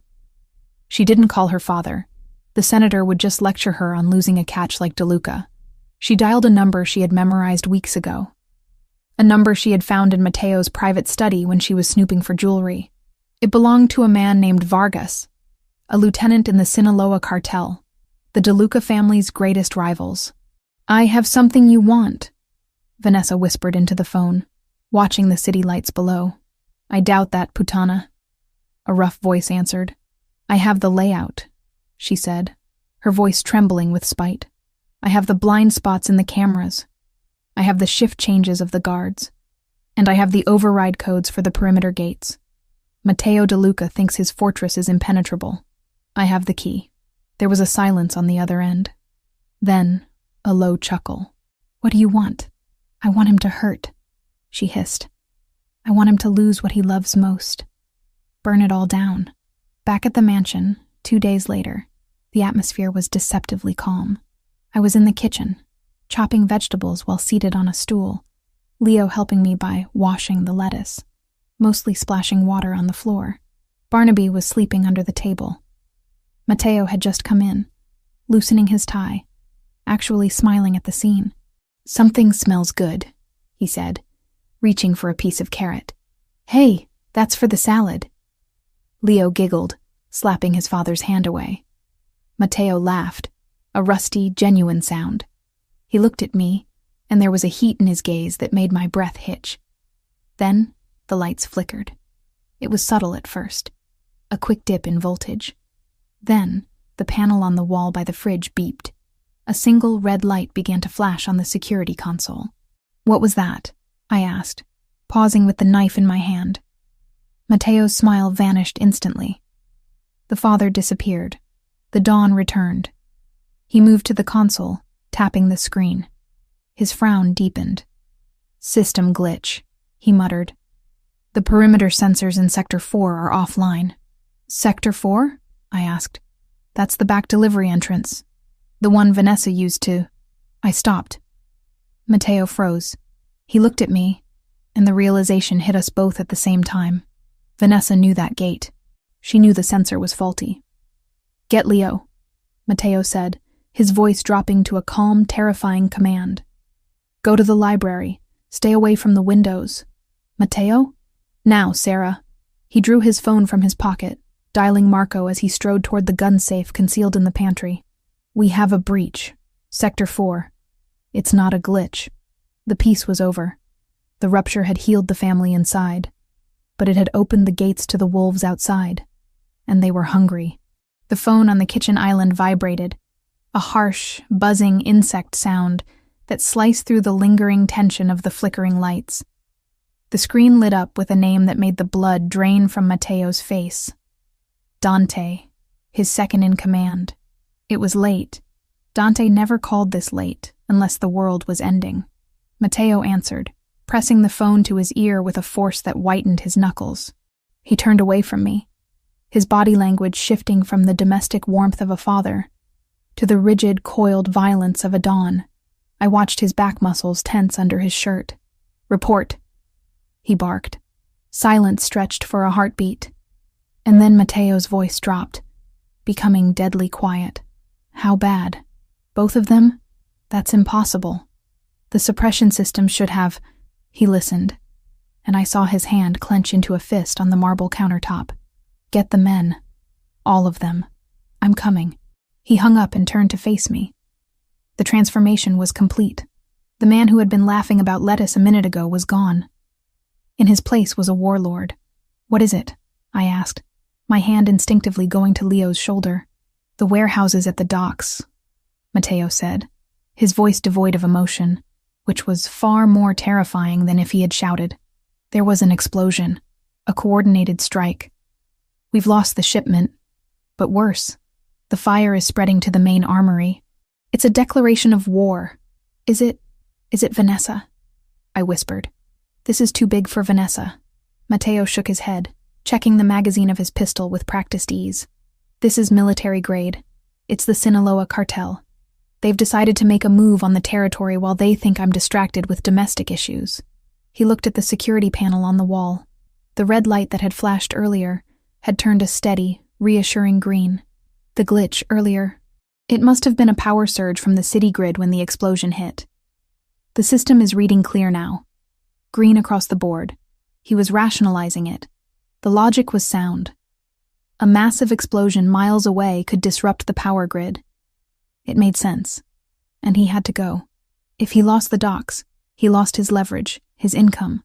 S1: She didn't call her father. The senator would just lecture her on losing a catch like DeLuca. She dialed a number she had memorized weeks ago. A number she had found in Matteo's private study when she was snooping for jewelry. It belonged to a man named Vargas, a lieutenant in the Sinaloa cartel, the DeLuca family's greatest rivals. "I have something you want," Vanessa whispered into the phone, watching the city lights below. "I doubt that, putana," a rough voice answered. "I have the layout," she said, her voice trembling with spite. "I have the blind spots in the cameras. I have the shift changes of the guards. And I have the override codes for the perimeter gates. Matteo DeLuca thinks his fortress is impenetrable. I have the key." There was a silence on the other end. Then, a low chuckle. "What do you want?" "I want him to hurt," she hissed. "I want him to lose what he loves most. Burn it all down." Back at the mansion, 2 days later, the atmosphere was deceptively calm. I was in the kitchen, chopping vegetables while seated on a stool, Leo helping me by washing the lettuce, mostly splashing water on the floor. Barnaby was sleeping under the table. Matteo had just come in, loosening his tie, actually smiling at the scene. "Something smells good," he said, reaching for a piece of carrot. "Hey, that's for the salad." Leo giggled, slapping his father's hand away. Matteo laughed, a rusty, genuine sound. He looked at me, and there was a heat in his gaze that made my breath hitch. Then, the lights flickered. It was subtle at first, a quick dip in voltage. Then, the panel on the wall by the fridge beeped. A single red light began to flash on the security console. "What was that?" I asked, pausing with the knife in my hand. Matteo's smile vanished instantly. The father disappeared. The dawn returned. He moved to the console, tapping the screen. His frown deepened. "System glitch," he muttered. "The perimeter sensors in Sector 4 are offline." "Sector 4?" I asked. "That's the back delivery entrance. The one Vanessa used to—" I stopped. Matteo froze. He looked at me, and the realization hit us both at the same time. Vanessa knew that gate. She knew the sensor was faulty. "Get Leo," Matteo said, his voice dropping to a calm, terrifying command. "Go to the library. Stay away from the windows." "Matteo?" "Now, Sarah." He drew his phone from his pocket, dialing Marco as he strode toward the gun safe concealed in the pantry. "We have a breach. Sector 4. It's not a glitch." The peace was over. The rupture had healed the family inside, but it had opened the gates to the wolves outside, and they were hungry. The phone on the kitchen island vibrated, a harsh, buzzing insect sound that sliced through the lingering tension of the flickering lights. The screen lit up with a name that made the blood drain from Matteo's face. Dante, his second in command. It was late. Dante never called this late, unless the world was ending. Matteo answered, pressing the phone to his ear with a force that whitened his knuckles. He turned away from me, his body language shifting from the domestic warmth of a father to the rigid, coiled violence of a Don. I watched his back muscles tense under his shirt. "Report," he barked. Silence stretched for a heartbeat. And then Matteo's voice dropped, becoming deadly quiet. "How bad? Both of them? That's impossible. The suppression system should have—" He listened, and I saw his hand clench into a fist on the marble countertop. "Get the men. All of them. I'm coming." He hung up and turned to face me. The transformation was complete. The man who had been laughing about lettuce a minute ago was gone. In his place was a warlord. "What is it?" I asked, my hand instinctively going to Leo's shoulder. "The warehouses at the docks," Matteo said, his voice devoid of emotion, which was far more terrifying than if he had shouted. "There was an explosion, a coordinated strike. We've lost the shipment, but worse, the fire is spreading to the main armory. It's a declaration of war. Is it Vanessa?" I whispered. "This is too big for Vanessa." Matteo shook his head, checking the magazine of his pistol with practiced ease. "This is military grade. It's the Sinaloa cartel. They've decided to make a move on the territory while they think I'm distracted with domestic issues." He looked at the security panel on the wall. The red light that had flashed earlier had turned a steady, reassuring green. The glitch earlier. It must have been a power surge from the city grid when the explosion hit. "The system is reading clear now. Green across the board." He was rationalizing it. The logic was sound. A massive explosion miles away could disrupt the power grid. It made sense. And he had to go. If he lost the docks, he lost his leverage, his income,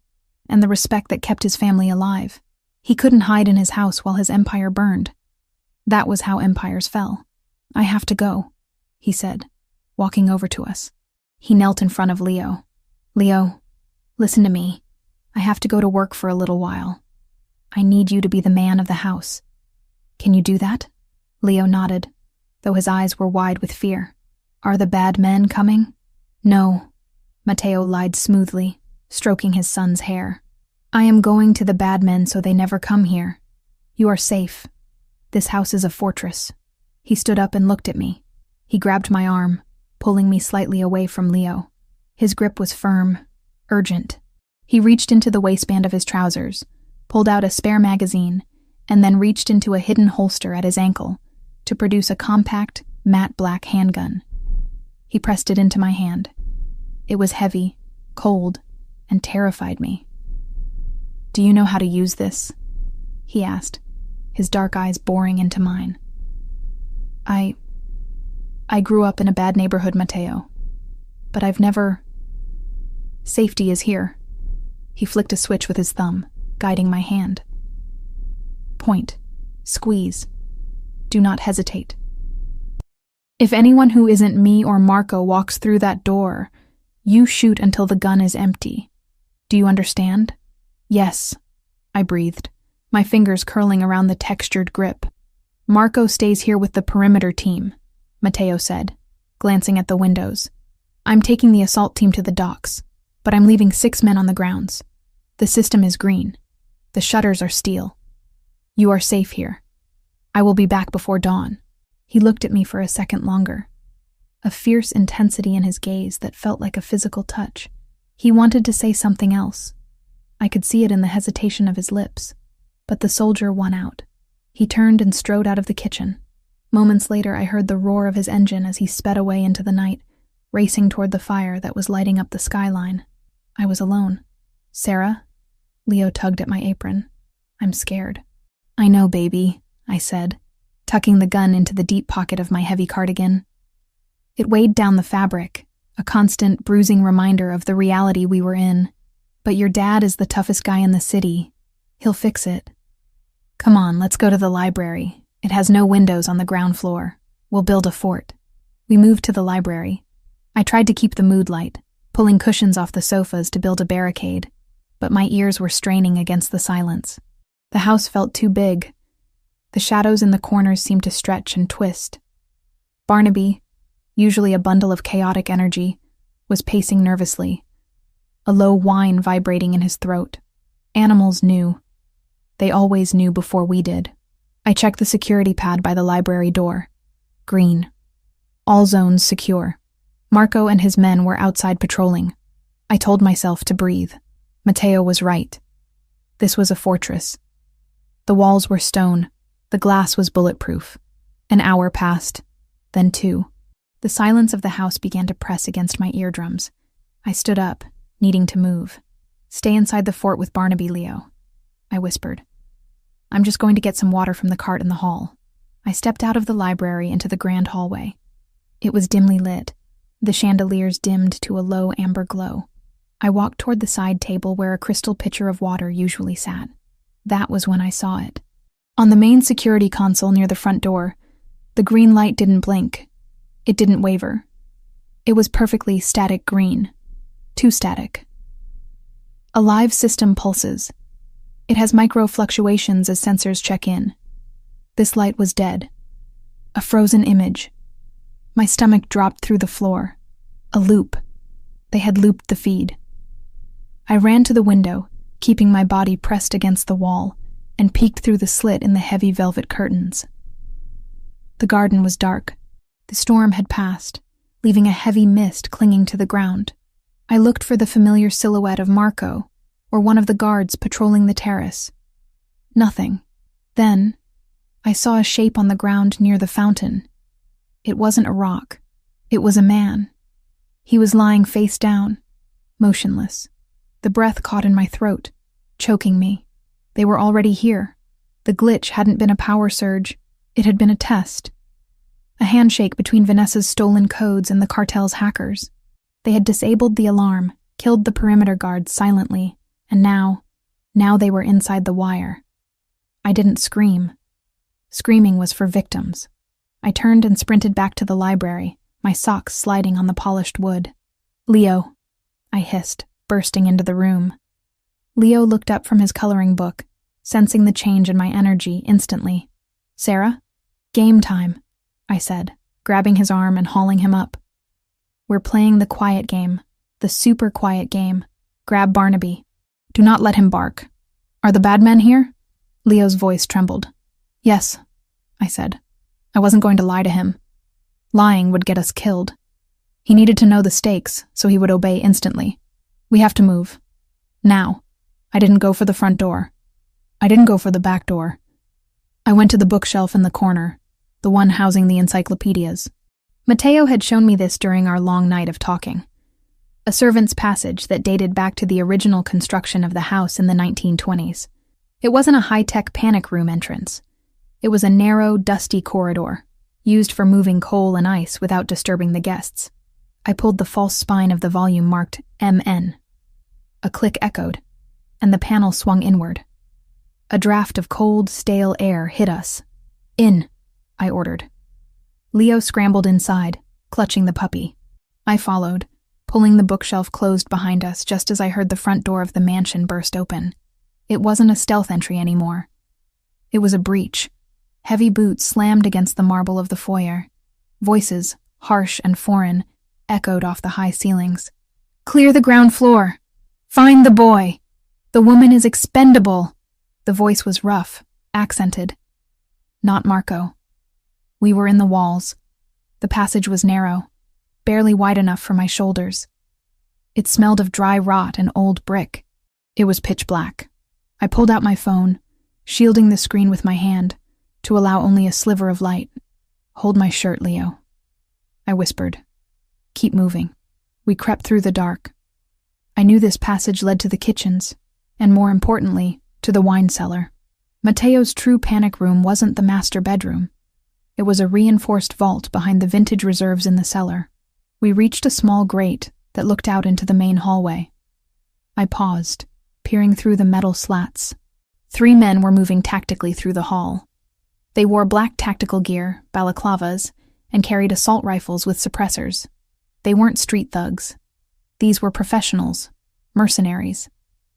S1: and the respect that kept his family alive. He couldn't hide in his house while his empire burned. That was how empires fell. "I have to go," he said, walking over to us. He knelt in front of Leo. "Leo, listen to me. I have to go to work for a little while. I need you to be the man of the house. Can you do that?" Leo nodded, though his eyes were wide with fear. "Are the bad men coming?" "No," Matteo lied smoothly, stroking his son's hair. "I am going to the bad men so they never come here. You are safe. This house is a fortress." He stood up and looked at me. He grabbed my arm, pulling me slightly away from Leo. His grip was firm, urgent. He reached into the waistband of his trousers, pulled out a spare magazine, and then reached into a hidden holster at his ankle to produce a compact, matte black handgun. He pressed it into my hand. It was heavy, cold, and terrified me. "Do you know how to use this?" he asked, his dark eyes boring into mine. I grew up in a bad neighborhood, Matteo, but I've never... Safety is here." He flicked a switch with his thumb, guiding my hand. "Point. Squeeze. Do not hesitate. If anyone who isn't me or Marco walks through that door, you shoot until the gun is empty. Do you understand?" "Yes," I breathed, my fingers curling around the textured grip. "Marco stays here with the perimeter team," Matteo said, glancing at the windows. "I'm taking the assault team to the docks, but I'm leaving 6 men on the grounds. The system is green. The shutters are steel. You are safe here. I will be back before dawn." He looked at me for a second longer, a fierce intensity in his gaze that felt like a physical touch. He wanted to say something else. I could see it in the hesitation of his lips, but the soldier won out. He turned and strode out of the kitchen. Moments later, I heard the roar of his engine as he sped away into the night, racing toward the fire that was lighting up the skyline. I was alone. "Sarah?" Leo tugged at my apron. "I'm scared." "I know, baby," I said, tucking the gun into the deep pocket of my heavy cardigan. It weighed down the fabric, a constant bruising reminder of the reality we were in. "But your dad is the toughest guy in the city. He'll fix it. Come on, let's go to the library. It has no windows on the ground floor. We'll build a fort." We moved to the library. I tried to keep the mood light, pulling cushions off the sofas to build a barricade, but my ears were straining against the silence. The house felt too big. The shadows in the corners seemed to stretch and twist. Barnaby, usually a bundle of chaotic energy, was pacing nervously, a low whine vibrating in his throat. Animals knew. They always knew before we did. I checked the security pad by the library door. Green. All zones secure. Marco and his men were outside patrolling. I told myself to breathe. Matteo was right. This was a fortress. The walls were stone. The glass was bulletproof. An hour passed, then 2. The silence of the house began to press against my eardrums. I stood up, needing to move. "Stay inside the fort with Barnaby, Leo," I whispered. "I'm just going to get some water from the cart in the hall. I stepped out of the library into the grand hallway. It was dimly lit, the chandeliers dimmed to a low amber glow. I walked toward the side table where a crystal pitcher of water usually sat. That was when I saw it. On the main security console near the front door, the green light didn't blink. It didn't waver. It was perfectly static green. Too static. A live system pulses. It has micro fluctuations as sensors check in. This light was dead. A frozen image. My stomach dropped through the floor. A loop. They had looped the feed. I ran to the window, keeping my body pressed against the wall, and peeked through the slit in the heavy velvet curtains. The garden was dark. The storm had passed, leaving a heavy mist clinging to the ground. I looked for the familiar silhouette of Marco, or one of the guards patrolling the terrace. Nothing. Then, I saw a shape on the ground near the fountain. It wasn't a rock. It was a man. He was lying face down, motionless. The breath caught in my throat, choking me. They were already here. The glitch hadn't been a power surge. It had been a test. A handshake between Vanessa's stolen codes and the cartel's hackers. They had disabled the alarm, killed the perimeter guards silently, and now they were inside the wire. I didn't scream. Screaming was for victims. I turned and sprinted back to the library, my socks sliding on the polished wood. "Leo," I hissed, bursting into the room. Leo looked up from his coloring book, sensing the change in my energy instantly. "Sarah? Game time," I said, grabbing his arm and hauling him up. "We're playing the quiet game, the super quiet game. Grab Barnaby. Do not let him bark. Are the bad men here?" Leo's voice trembled. "Yes," I said. I wasn't going to lie to him. Lying would get us killed. He needed to know the stakes, so he would obey instantly. "We have to move. Now." I didn't go for the front door. I didn't go for the back door. I went to the bookshelf in the corner, the one housing the encyclopedias. Mateo had shown me this during our long night of talking. A servant's passage that dated back to the original construction of the house in the 1920s. It wasn't a high-tech panic room entrance. It was a narrow, dusty corridor, used for moving coal and ice without disturbing the guests. I pulled the false spine of the volume marked MN. A click echoed, and the panel swung inward. A draft of cold, stale air hit us. "In," I ordered. Leo scrambled inside, clutching the puppy. I followed, pulling the bookshelf closed behind us just as I heard the front door of the mansion burst open. It wasn't a stealth entry anymore. It was a breach. Heavy boots slammed against the marble of the foyer. Voices, harsh and foreign, echoed off the high ceilings. "Clear the ground floor! Find the boy! The woman is expendable!" The voice was rough, accented. Not Marco. We were in the walls. The passage was narrow, barely wide enough for my shoulders. It smelled of dry rot and old brick. It was pitch black. I pulled out my phone, shielding the screen with my hand, to allow only a sliver of light. "Hold my shirt, Leo," I whispered. "Keep moving." We crept through the dark. I knew this passage led to the kitchens, and more importantly, to the wine cellar. Mateo's true panic room wasn't the master bedroom. It was a reinforced vault behind the vintage reserves in the cellar. We reached a small grate that looked out into the main hallway. I paused, peering through the metal slats. 3 men were moving tactically through the hall. They wore black tactical gear, balaclavas, and carried assault rifles with suppressors. They weren't street thugs. These were professionals, mercenaries.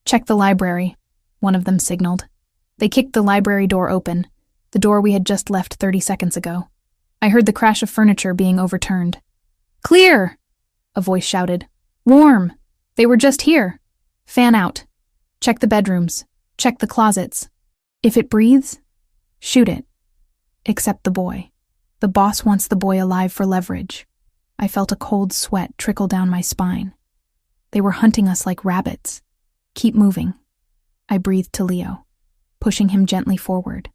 S1: "Check the library," one of them signaled. They kicked the library door open, the door we had just left 30 seconds ago. I heard the crash of furniture being overturned. "Clear!" a voice shouted. "Warm! They were just here. Fan out. Check the bedrooms. Check the closets. If it breathes, shoot it. Except the boy. The boss wants the boy alive for leverage." I felt a cold sweat trickle down my spine. They were hunting us like rabbits. "Keep moving," I breathed to Leo, pushing him gently forward.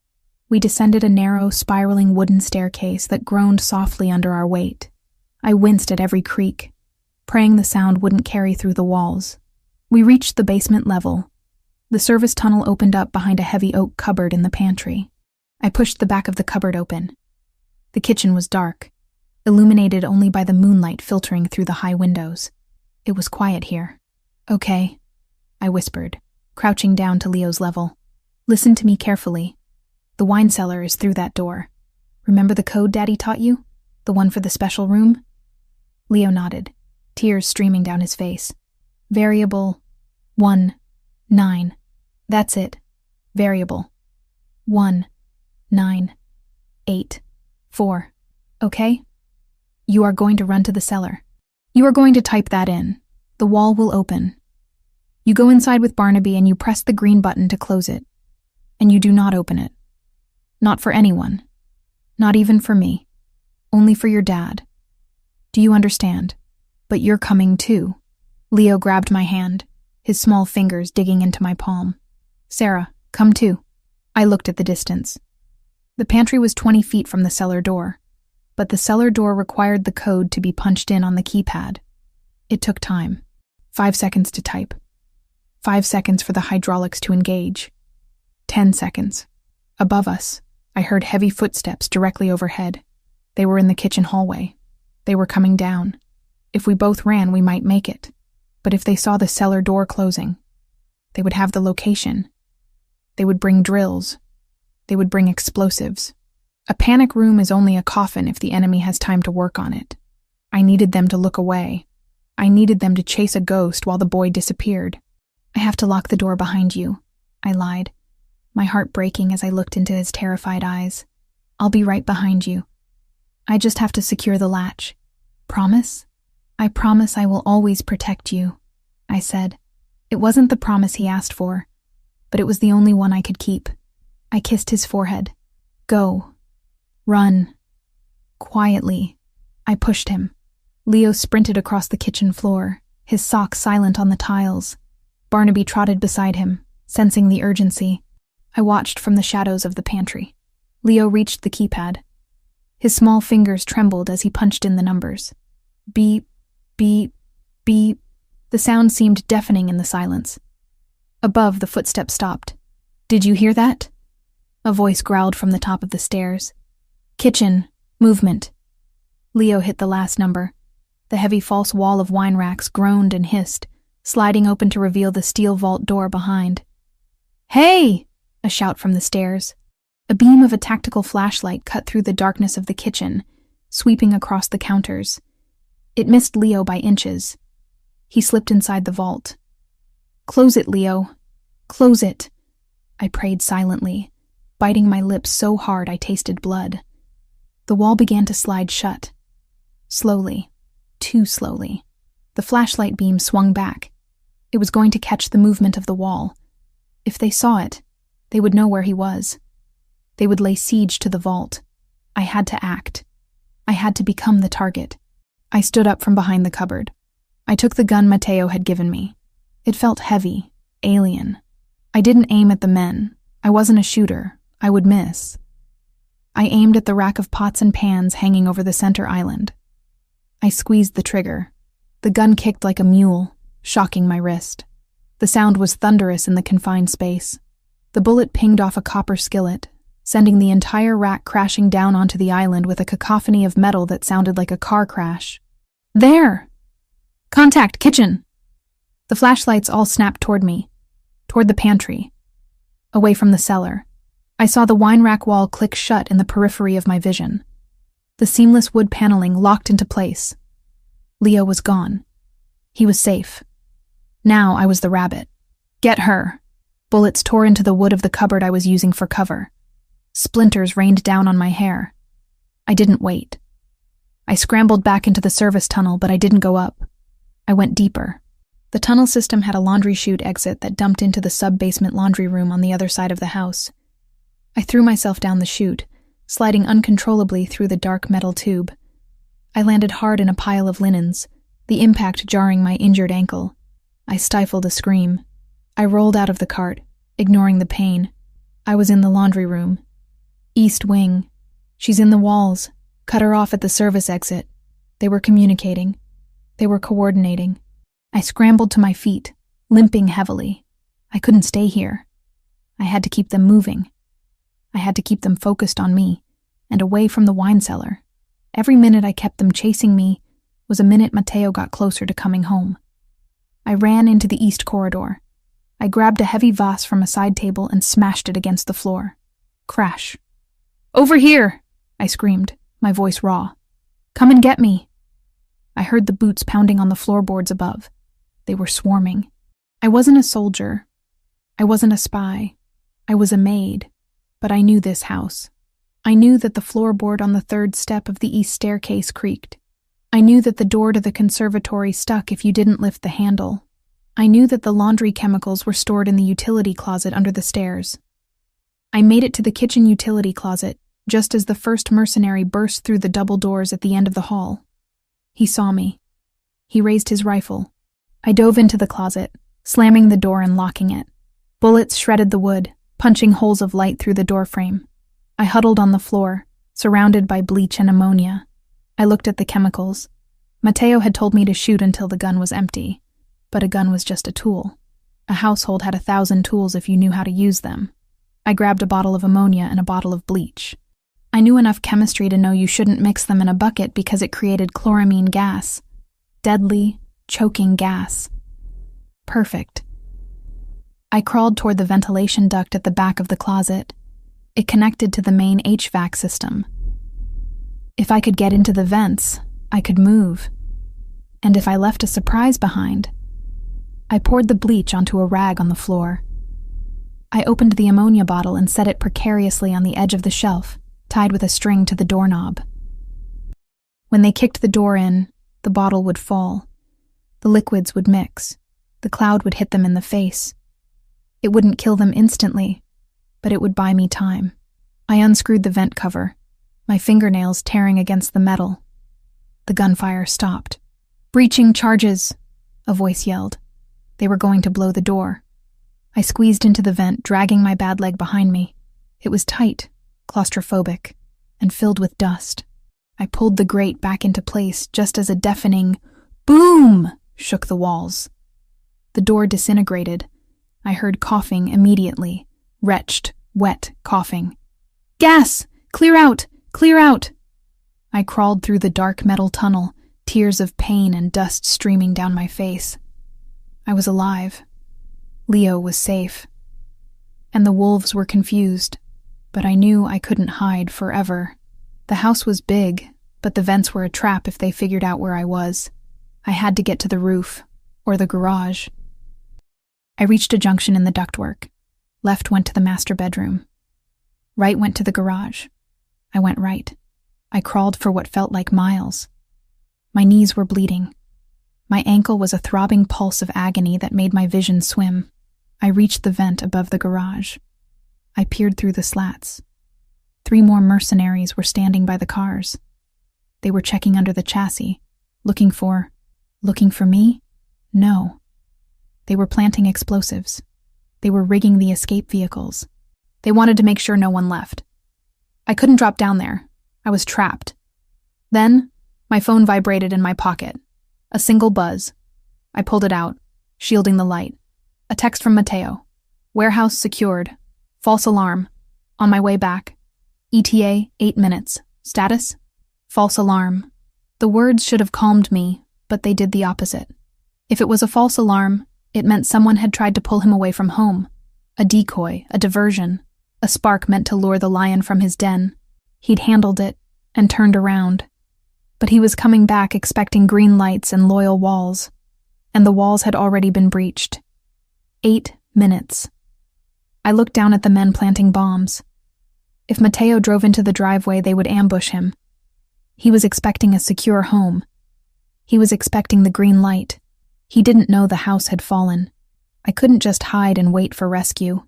S1: We descended a narrow, spiraling wooden staircase that groaned softly under our weight. I winced at every creak, praying the sound wouldn't carry through the walls. We reached the basement level. The service tunnel opened up behind a heavy oak cupboard in the pantry. I pushed the back of the cupboard open, The kitchen was dark, illuminated only by the moonlight filtering through the high windows. It was quiet here. "Okay," I whispered, crouching down to Leo's level. "Listen to me carefully. The wine cellar is through that door. Remember the code Daddy taught you? The one for the special room?" Leo nodded, tears streaming down his face. "Variable 1, 9. That's it. Variable 1, 9, 8, 4. Okay? You are going to run to the cellar. You are going to type that in. The wall will open. You go inside with Barnaby and you press the green button to close it. And you do not open it. Not for anyone. Not even for me. Only for your dad. Do you understand? But you're coming too." Leo grabbed my hand, his small fingers digging into my palm. "Sarah, come too." I looked at the distance. The pantry was 20 feet from the cellar door, but the cellar door required the code to be punched in on the keypad. It took time. 5 seconds to type. 5 seconds for the hydraulics to engage. 10 seconds. Above us, I heard heavy footsteps directly overhead. They were in the kitchen hallway. They were coming down. If we both ran, we might make it. But if they saw the cellar door closing, they would have the location. They would bring drills. They would bring explosives. A panic room is only a coffin if the enemy has time to work on it. I needed them to look away. I needed them to chase a ghost while the boy disappeared. "I have to lock the door behind you," I lied, my heart breaking as I looked into his terrified eyes. "I'll be right behind you. I just have to secure the latch. Promise?" "I promise I will always protect you," I said. It wasn't the promise he asked for, but it was the only one I could keep. I kissed his forehead. "Go. Run." Quietly, I pushed him. Leo sprinted across the kitchen floor, his socks silent on the tiles. Barnaby trotted beside him, sensing the urgency. I watched from the shadows of the pantry. Leo reached the keypad. His small fingers trembled as he punched in the numbers. Beep, beep, beep. The sound seemed deafening in the silence. Above, the footsteps stopped. "Did you hear that?" A voice growled from the top of the stairs. "Kitchen, movement." Leo hit the last number. The heavy false wall of wine racks groaned and hissed, sliding open to reveal the steel vault door behind. "Hey!" A shout from the stairs. A beam of a tactical flashlight cut through the darkness of the kitchen, sweeping across the counters. It missed Leo by inches. He slipped inside the vault. "Close it, Leo. Close it." I prayed silently, biting my lips so hard I tasted blood. The wall began to slide shut. Slowly. Too slowly. The flashlight beam swung back. It was going to catch the movement of the wall. If they saw it, they would know where he was. They would lay siege to the vault. I had to act. I had to become the target. I stood up from behind the cupboard. I took the gun Mateo had given me. It felt heavy, alien. I didn't aim at the men. I wasn't a shooter. I would miss. I aimed at the rack of pots and pans hanging over the center island. I squeezed the trigger. The gun kicked like a mule, shocking my wrist. The sound was thunderous in the confined space. The bullet pinged off a copper skillet, sending the entire rack crashing down onto the island with a cacophony of metal that sounded like a car crash. "There! Contact, kitchen!" The flashlights all snapped toward me, toward the pantry, away from the cellar. I saw the wine rack wall click shut in the periphery of my vision. The seamless wood paneling locked into place. Leo was gone. He was safe. Now I was the rabbit. "Get her!" Bullets tore into the wood of the cupboard I was using for cover. Splinters rained down on my hair. I didn't wait. I scrambled back into the service tunnel, but I didn't go up. I went deeper. The tunnel system had a laundry chute exit that dumped into the sub-basement laundry room on the other side of the house. I threw myself down the chute, sliding uncontrollably through the dark metal tube. I landed hard in a pile of linens, the impact jarring my injured ankle. I stifled a scream. I rolled out of the cart, ignoring the pain. I was in the laundry room. East wing. She's in the walls. Cut her off at the service exit. They were communicating. They were coordinating. I scrambled to my feet, limping heavily. I couldn't stay here. I had to keep them moving. I had to keep them focused on me, and away from the wine cellar. Every minute I kept them chasing me was a minute Matteo got closer to coming home. I ran into the east corridor. I grabbed a heavy vase from a side table and smashed it against the floor. Crash. "Over here!" I screamed, my voice raw. "Come and get me!" I heard the boots pounding on the floorboards above. They were swarming. I wasn't a soldier. I wasn't a spy. I was a maid, but I knew this house. I knew that the floorboard on the third step of the east staircase creaked. I knew that the door to the conservatory stuck if you didn't lift the handle. I knew that the laundry chemicals were stored in the utility closet under the stairs. I made it to the kitchen utility closet just as the first mercenary burst through the double doors at the end of the hall. He saw me. He raised his rifle. I dove into the closet, slamming the door and locking it. Bullets shredded the wood, punching holes of light through the doorframe. I huddled on the floor, surrounded by bleach and ammonia. I looked at the chemicals. Matteo had told me to shoot until the gun was empty, but a gun was just a tool. A household had 1,000 tools if you knew how to use them. I grabbed a bottle of ammonia and a bottle of bleach. I knew enough chemistry to know you shouldn't mix them in a bucket because it created chloramine gas. Deadly, choking gas. Perfect. I crawled toward the ventilation duct at the back of the closet. It connected to the main HVAC system. If I could get into the vents, I could move. And if I left a surprise behind, I poured the bleach onto a rag on the floor. I opened the ammonia bottle and set it precariously on the edge of the shelf, tied with a string to the doorknob. When they kicked the door in, the bottle would fall. The liquids would mix. The cloud would hit them in the face. It wouldn't kill them instantly, but it would buy me time. I unscrewed the vent cover, my fingernails tearing against the metal. The gunfire stopped. "Breaching charges," a voice yelled. They were going to blow the door. I squeezed into the vent, dragging my bad leg behind me. It was tight, claustrophobic, and filled with dust. I pulled the grate back into place just as a deafening boom shook the walls. The door disintegrated. I heard coughing immediately, retched, wet coughing. "Gas! Clear out! Clear out!" I crawled through the dark metal tunnel, tears of pain and dust streaming down my face. I was alive. Leo was safe. And the wolves were confused, but I knew I couldn't hide forever. The house was big, but the vents were a trap if they figured out where I was. I had to get to the roof, or the garage. I reached a junction in the ductwork. Left went to the master bedroom. Right went to the garage. I went right. I crawled for what felt like miles. My knees were bleeding. My ankle was a throbbing pulse of agony that made my vision swim. I reached the vent above the garage. I peered through the slats. 3 more mercenaries were standing by the cars. They were checking under the chassis, looking for me? No. They were planting explosives. They were rigging the escape vehicles. They wanted to make sure no one left. I couldn't drop down there. I was trapped. Then, my phone vibrated in my pocket. A single buzz. I pulled it out, shielding the light. A text from Matteo. "Warehouse secured. False alarm. On my way back. ETA 8 minutes. Status? False alarm." The words should have calmed me, but they did the opposite. If it was a false alarm, it meant someone had tried to pull him away from home. A decoy, a diversion, a spark meant to lure the lion from his den. He'd handled it and turned around. But he was coming back expecting green lights and loyal walls, and the walls had already been breached. 8 minutes. I looked down at the men planting bombs. If Matteo drove into the driveway, they would ambush him. He was expecting a secure home. He was expecting the green light. He didn't know the house had fallen. I couldn't just hide and wait for rescue.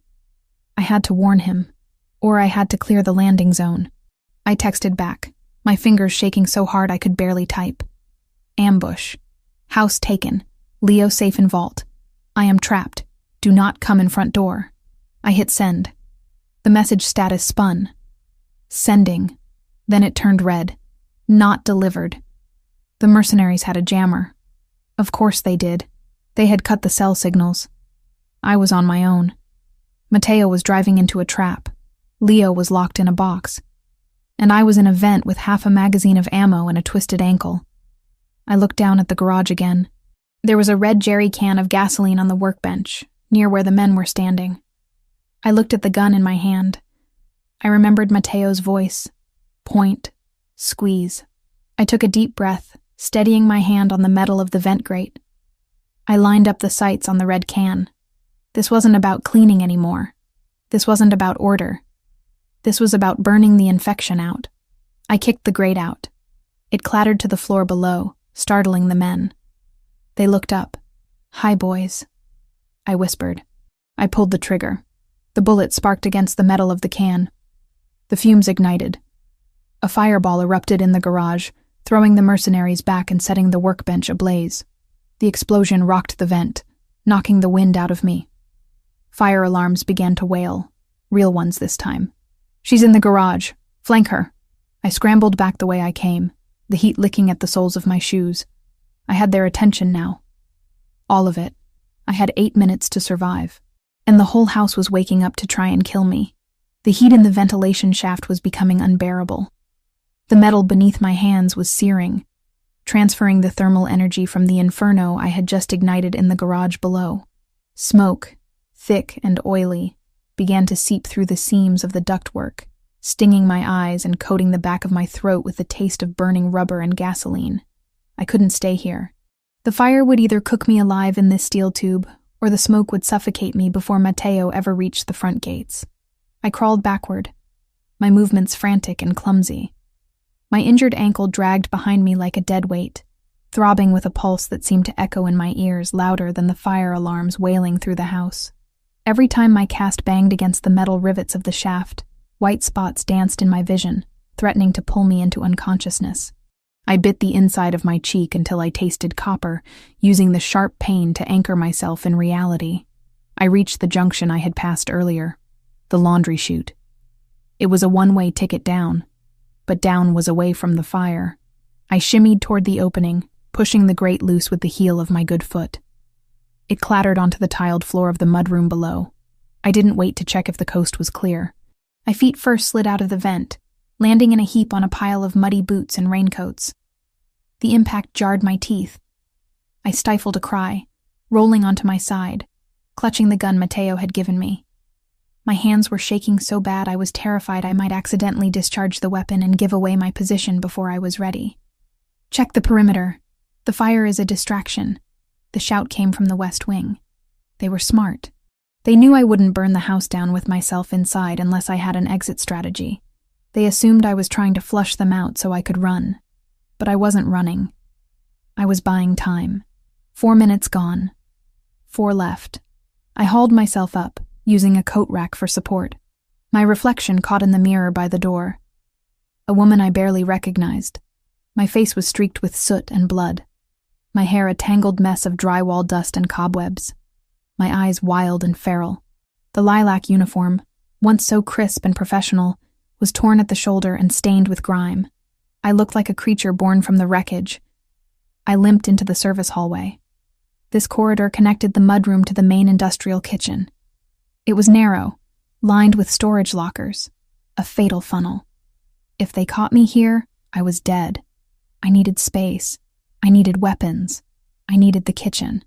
S1: I had to warn him, or I had to clear the landing zone. I texted back, my fingers shaking so hard I could barely type. Ambush. House taken. Leo safe in vault. I am trapped. Do not come in front door. I hit send. The message status spun. Sending. Then it turned red. Not delivered. The mercenaries had a jammer. Of course they did. They had cut the cell signals. I was on my own. Matteo was driving into a trap. Leo was locked in a box. and I was in a vent with half a magazine of ammo and a twisted ankle. I looked down at the garage again. There was a red jerry can of gasoline on the workbench, near where the men were standing. I looked at the gun in my hand. I remembered Mateo's voice. Point. Squeeze. I took a deep breath, steadying my hand on the metal of the vent grate. I lined up the sights on the red can. This wasn't about cleaning anymore. This wasn't about order. This was about burning the infection out. I kicked the grate out. It clattered to the floor below, startling the men. They looked up. "Hi, boys," I whispered. I pulled the trigger. The bullet sparked against the metal of the can. The fumes ignited. A fireball erupted in the garage, throwing the mercenaries back and setting the workbench ablaze. The explosion rocked the vent, knocking the wind out of me. Fire alarms began to wail, real ones this time. "She's in the garage. Flank her." I scrambled back the way I came, the heat licking at the soles of my shoes. I had their attention now. All of it. I had 8 minutes to survive. And the whole house was waking up to try and kill me. The heat in the ventilation shaft was becoming unbearable. The metal beneath my hands was searing, transferring the thermal energy from the inferno I had just ignited in the garage below. Smoke, thick and oily, began to seep through the seams of the ductwork, stinging my eyes and coating the back of my throat with the taste of burning rubber and gasoline. I couldn't stay here. The fire would either cook me alive in this steel tube, or the smoke would suffocate me before Mateo ever reached the front gates. I crawled backward, my movements frantic and clumsy. My injured ankle dragged behind me like a dead weight, throbbing with a pulse that seemed to echo in my ears louder than the fire alarms wailing through the house. Every time my cast banged against the metal rivets of the shaft, white spots danced in my vision, threatening to pull me into unconsciousness. I bit the inside of my cheek until I tasted copper, using the sharp pain to anchor myself in reality. I reached the junction I had passed earlier, the laundry chute. It was a one-way ticket down, but down was away from the fire. I shimmied toward the opening, pushing the grate loose with the heel of my good foot. It clattered onto the tiled floor of the mudroom below. I didn't wait to check if the coast was clear. My feet first slid out of the vent, landing in a heap on a pile of muddy boots and raincoats. The impact jarred my teeth. I stifled a cry, rolling onto my side, clutching the gun Mateo had given me. My hands were shaking so bad I was terrified I might accidentally discharge the weapon and give away my position before I was ready. "Check the perimeter. The fire is a distraction." The shout came from the west wing. They were smart. They knew I wouldn't burn the house down with myself inside unless I had an exit strategy. They assumed I was trying to flush them out so I could run. But I wasn't running. I was buying time. 4 minutes gone. 4 left. I hauled myself up, using a coat rack for support. My reflection caught in the mirror by the door. A woman I barely recognized. My face was streaked with soot and blood. My hair a tangled mess of drywall dust and cobwebs. My eyes wild and feral. The lilac uniform, once so crisp and professional, was torn at the shoulder and stained with grime. I looked like a creature born from the wreckage. I limped into the service hallway. This corridor connected the mudroom to the main industrial kitchen. It was narrow, lined with storage lockers, a fatal funnel. If they caught me here, I was dead. I needed space. I needed weapons. I needed the kitchen.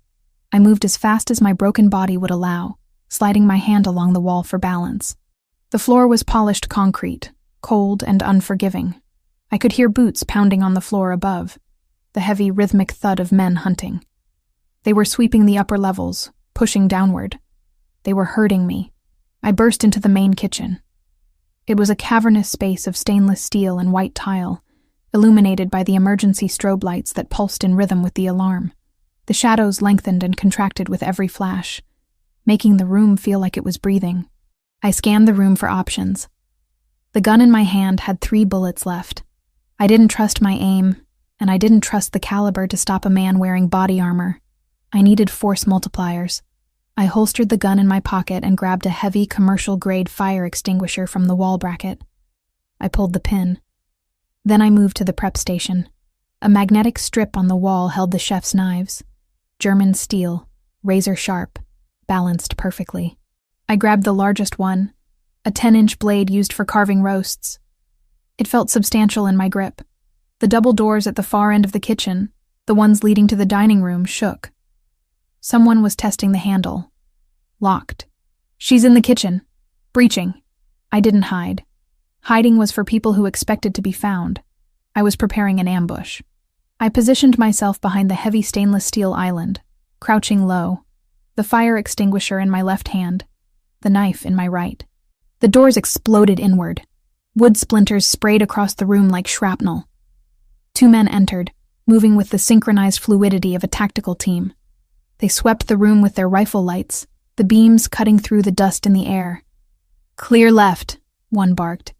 S1: I moved as fast as my broken body would allow, sliding my hand along the wall for balance. The floor was polished concrete, cold and unforgiving. I could hear boots pounding on the floor above, the heavy rhythmic thud of men hunting. They were sweeping the upper levels, pushing downward. They were hurting me. I burst into the main kitchen. It was a cavernous space of stainless steel and white tile, illuminated by the emergency strobe lights that pulsed in rhythm with the alarm. The shadows lengthened and contracted with every flash, making the room feel like it was breathing. I scanned the room for options. The gun in my hand had 3 bullets left. I didn't trust my aim, and I didn't trust the caliber to stop a man wearing body armor. I needed force multipliers. I holstered the gun in my pocket and grabbed a heavy commercial-grade fire extinguisher from the wall bracket. I pulled the pin. Then I moved to the prep station. A magnetic strip on the wall held the chef's knives. German steel, razor sharp, balanced perfectly. I grabbed the largest one, a 10-inch blade used for carving roasts. It felt substantial in my grip. The double doors at the far end of the kitchen, the ones leading to the dining room, shook. Someone was testing the handle. Locked. "She's in the kitchen. Breaching." I didn't hide. Hiding was for people who expected to be found. I was preparing an ambush. I positioned myself behind the heavy stainless steel island, crouching low, the fire extinguisher in my left hand, the knife in my right. The doors exploded inward. Wood splinters sprayed across the room like shrapnel. 2 men entered, moving with the synchronized fluidity of a tactical team. They swept the room with their rifle lights, the beams cutting through the dust in the air. "Clear left," one barked.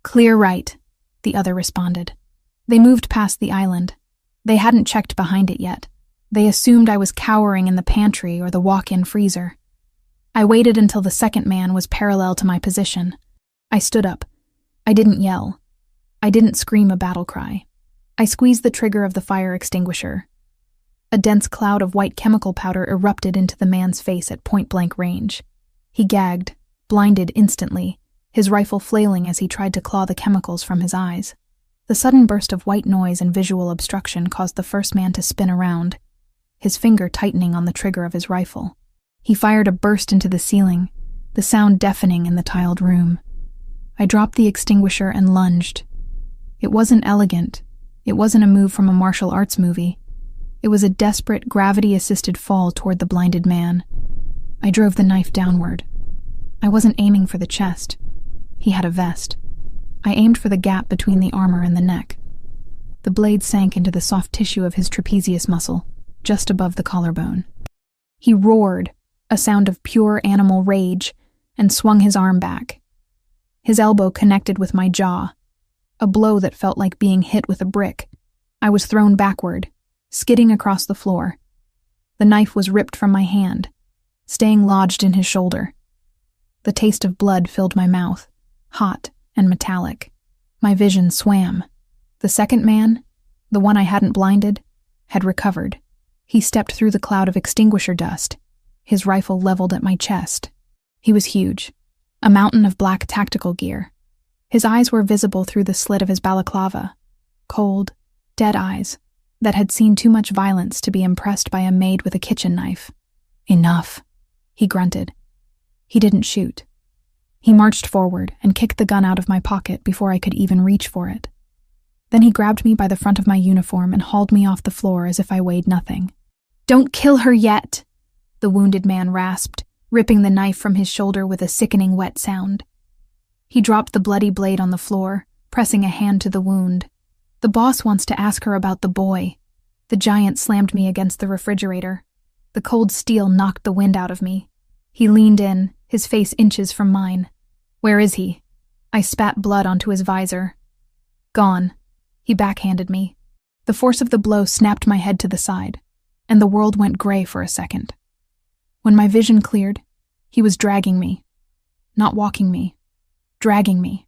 S1: "Clear right," the other responded. They moved past the island. They hadn't checked behind it yet. They assumed I was cowering in the pantry or the walk-in freezer. I waited until the second man was parallel to my position. I stood up. I didn't yell. I didn't scream a battle cry. I squeezed the trigger of the fire extinguisher. A dense cloud of white chemical powder erupted into the man's face at point-blank range. He gagged, blinded instantly, his rifle flailing as he tried to claw the chemicals from his eyes. The sudden burst of white noise and visual obstruction caused the first man to spin around, his finger tightening on the trigger of his rifle. He fired a burst into the ceiling, the sound deafening in the tiled room. I dropped the extinguisher and lunged. It wasn't elegant. It wasn't a move from a martial arts movie. It was a desperate, gravity-assisted fall toward the blinded man. I drove the knife downward. I wasn't aiming for the chest. He had a vest. I aimed for the gap between the armor and the neck. The blade sank into the soft tissue of his trapezius muscle, just above the collarbone. He roared, a sound of pure animal rage, and swung his arm back. His elbow connected with my jaw, a blow that felt like being hit with a brick. I was thrown backward, skidding across the floor. The knife was ripped from my hand, staying lodged in his shoulder. The taste of blood filled my mouth, hot and metallic. My vision swam. The second man, the one I hadn't blinded, had recovered. He stepped through the cloud of extinguisher dust, his rifle leveled at my chest. He was huge, a mountain of black tactical gear. His eyes were visible through the slit of his balaclava, cold, dead eyes that had seen too much violence to be impressed by a maid with a kitchen knife. "Enough," he grunted. He didn't shoot. He marched forward and kicked the gun out of my pocket before I could even reach for it. Then he grabbed me by the front of my uniform and hauled me off the floor as if I weighed nothing. "Don't kill her yet," the wounded man rasped, ripping the knife from his shoulder with a sickening wet sound. He dropped the bloody blade on the floor, pressing a hand to the wound. "The boss wants to ask her about the boy." The giant slammed me against the refrigerator. The cold steel knocked the wind out of me. He leaned in, his face inches from mine. "Where is he?" I spat blood onto his visor. "Gone." He backhanded me. The force of the blow snapped my head to the side, and the world went gray for a second. When my vision cleared, he was dragging me. Not walking me. Dragging me.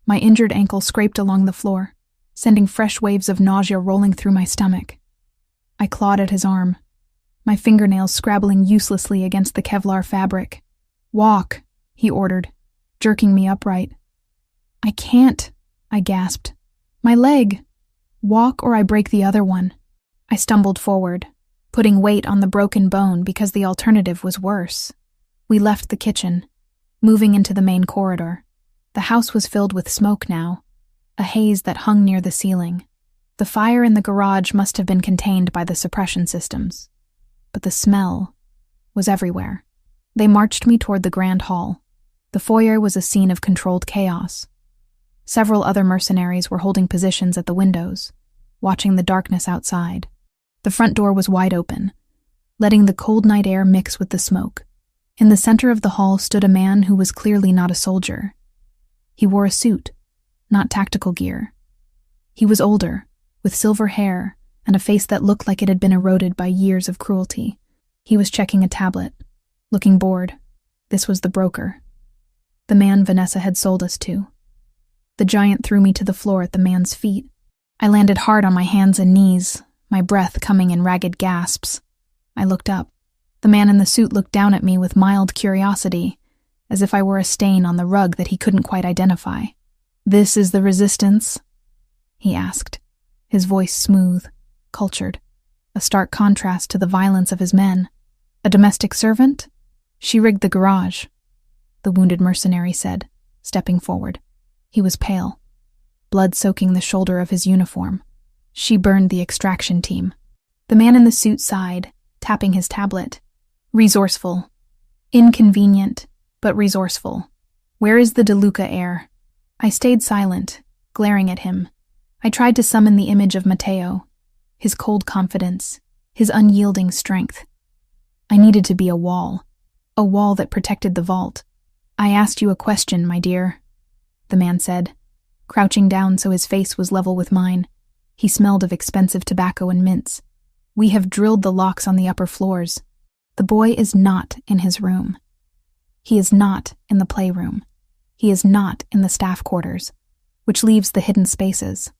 S1: My injured ankle scraped along the floor, sending fresh waves of nausea rolling through my stomach. I clawed at his arm, my fingernails scrabbling uselessly against the Kevlar fabric. "Walk," he ordered, jerking me upright. "I can't," I gasped. "My leg. Walk or I break the other one." I stumbled forward, putting weight on the broken bone because the alternative was worse. We left the kitchen, moving into the main corridor. The house was filled with smoke now, a haze that hung near the ceiling. The fire in the garage must have been contained by the suppression systems, but the smell was everywhere. They marched me toward the grand hall. The foyer was a scene of controlled chaos. Several other mercenaries were holding positions at the windows, watching the darkness outside. The front door was wide open, letting the cold night air mix with the smoke. In the center of the hall stood a man who was clearly not a soldier. He wore a suit, not tactical gear. He was older, with silver hair and a face that looked like it had been eroded by years of cruelty. He was checking a tablet, looking bored. This was the broker, the man Vanessa had sold us to. The giant threw me to the floor at the man's feet. I landed hard on my hands and knees, my breath coming in ragged gasps. I looked up. The man in the suit looked down at me with mild curiosity, as if I were a stain on the rug that he couldn't quite identify. "This is the resistance?" he asked, his voice smooth, cultured, a stark contrast to the violence of his men. "A domestic servant?" "She rigged the garage," the wounded mercenary said, stepping forward. He was pale, blood soaking the shoulder of his uniform. "She burned the extraction team." The man in the suit sighed, tapping his tablet. "Resourceful. Inconvenient, but resourceful. Where is the DeLuca heir?" I stayed silent, glaring at him. I tried to summon the image of Matteo, his cold confidence, his unyielding strength. I needed to be a wall that protected the vault. "I asked you a question, my dear," the man said, crouching down so his face was level with mine. He smelled of expensive tobacco and mints. "We have drilled the locks on the upper floors. The boy is not in his room. He is not in the playroom. He is not in the staff quarters, which leaves the hidden spaces,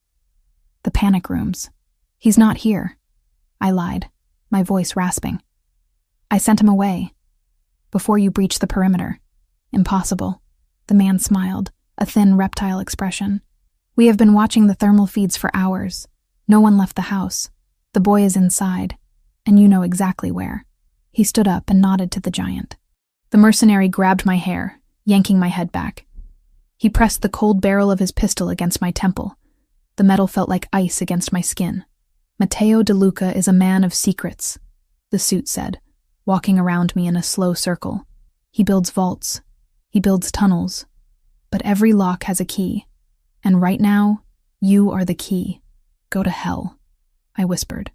S1: the panic rooms. He's not here." I lied, my voice rasping. "I sent him away. Before you breach the perimeter." "Impossible." The man smiled, a thin reptile expression. "We have been watching the thermal feeds for hours. No one left the house. The boy is inside, and you know exactly where." He stood up and nodded to the giant. The mercenary grabbed my hair, yanking my head back. He pressed the cold barrel of his pistol against my temple. The metal felt like ice against my skin. "Matteo DeLuca is a man of secrets," the suit said, walking around me in a slow circle. "He builds vaults. He builds tunnels. But every lock has a key. And right now, you are the key. Go to hell," I whispered.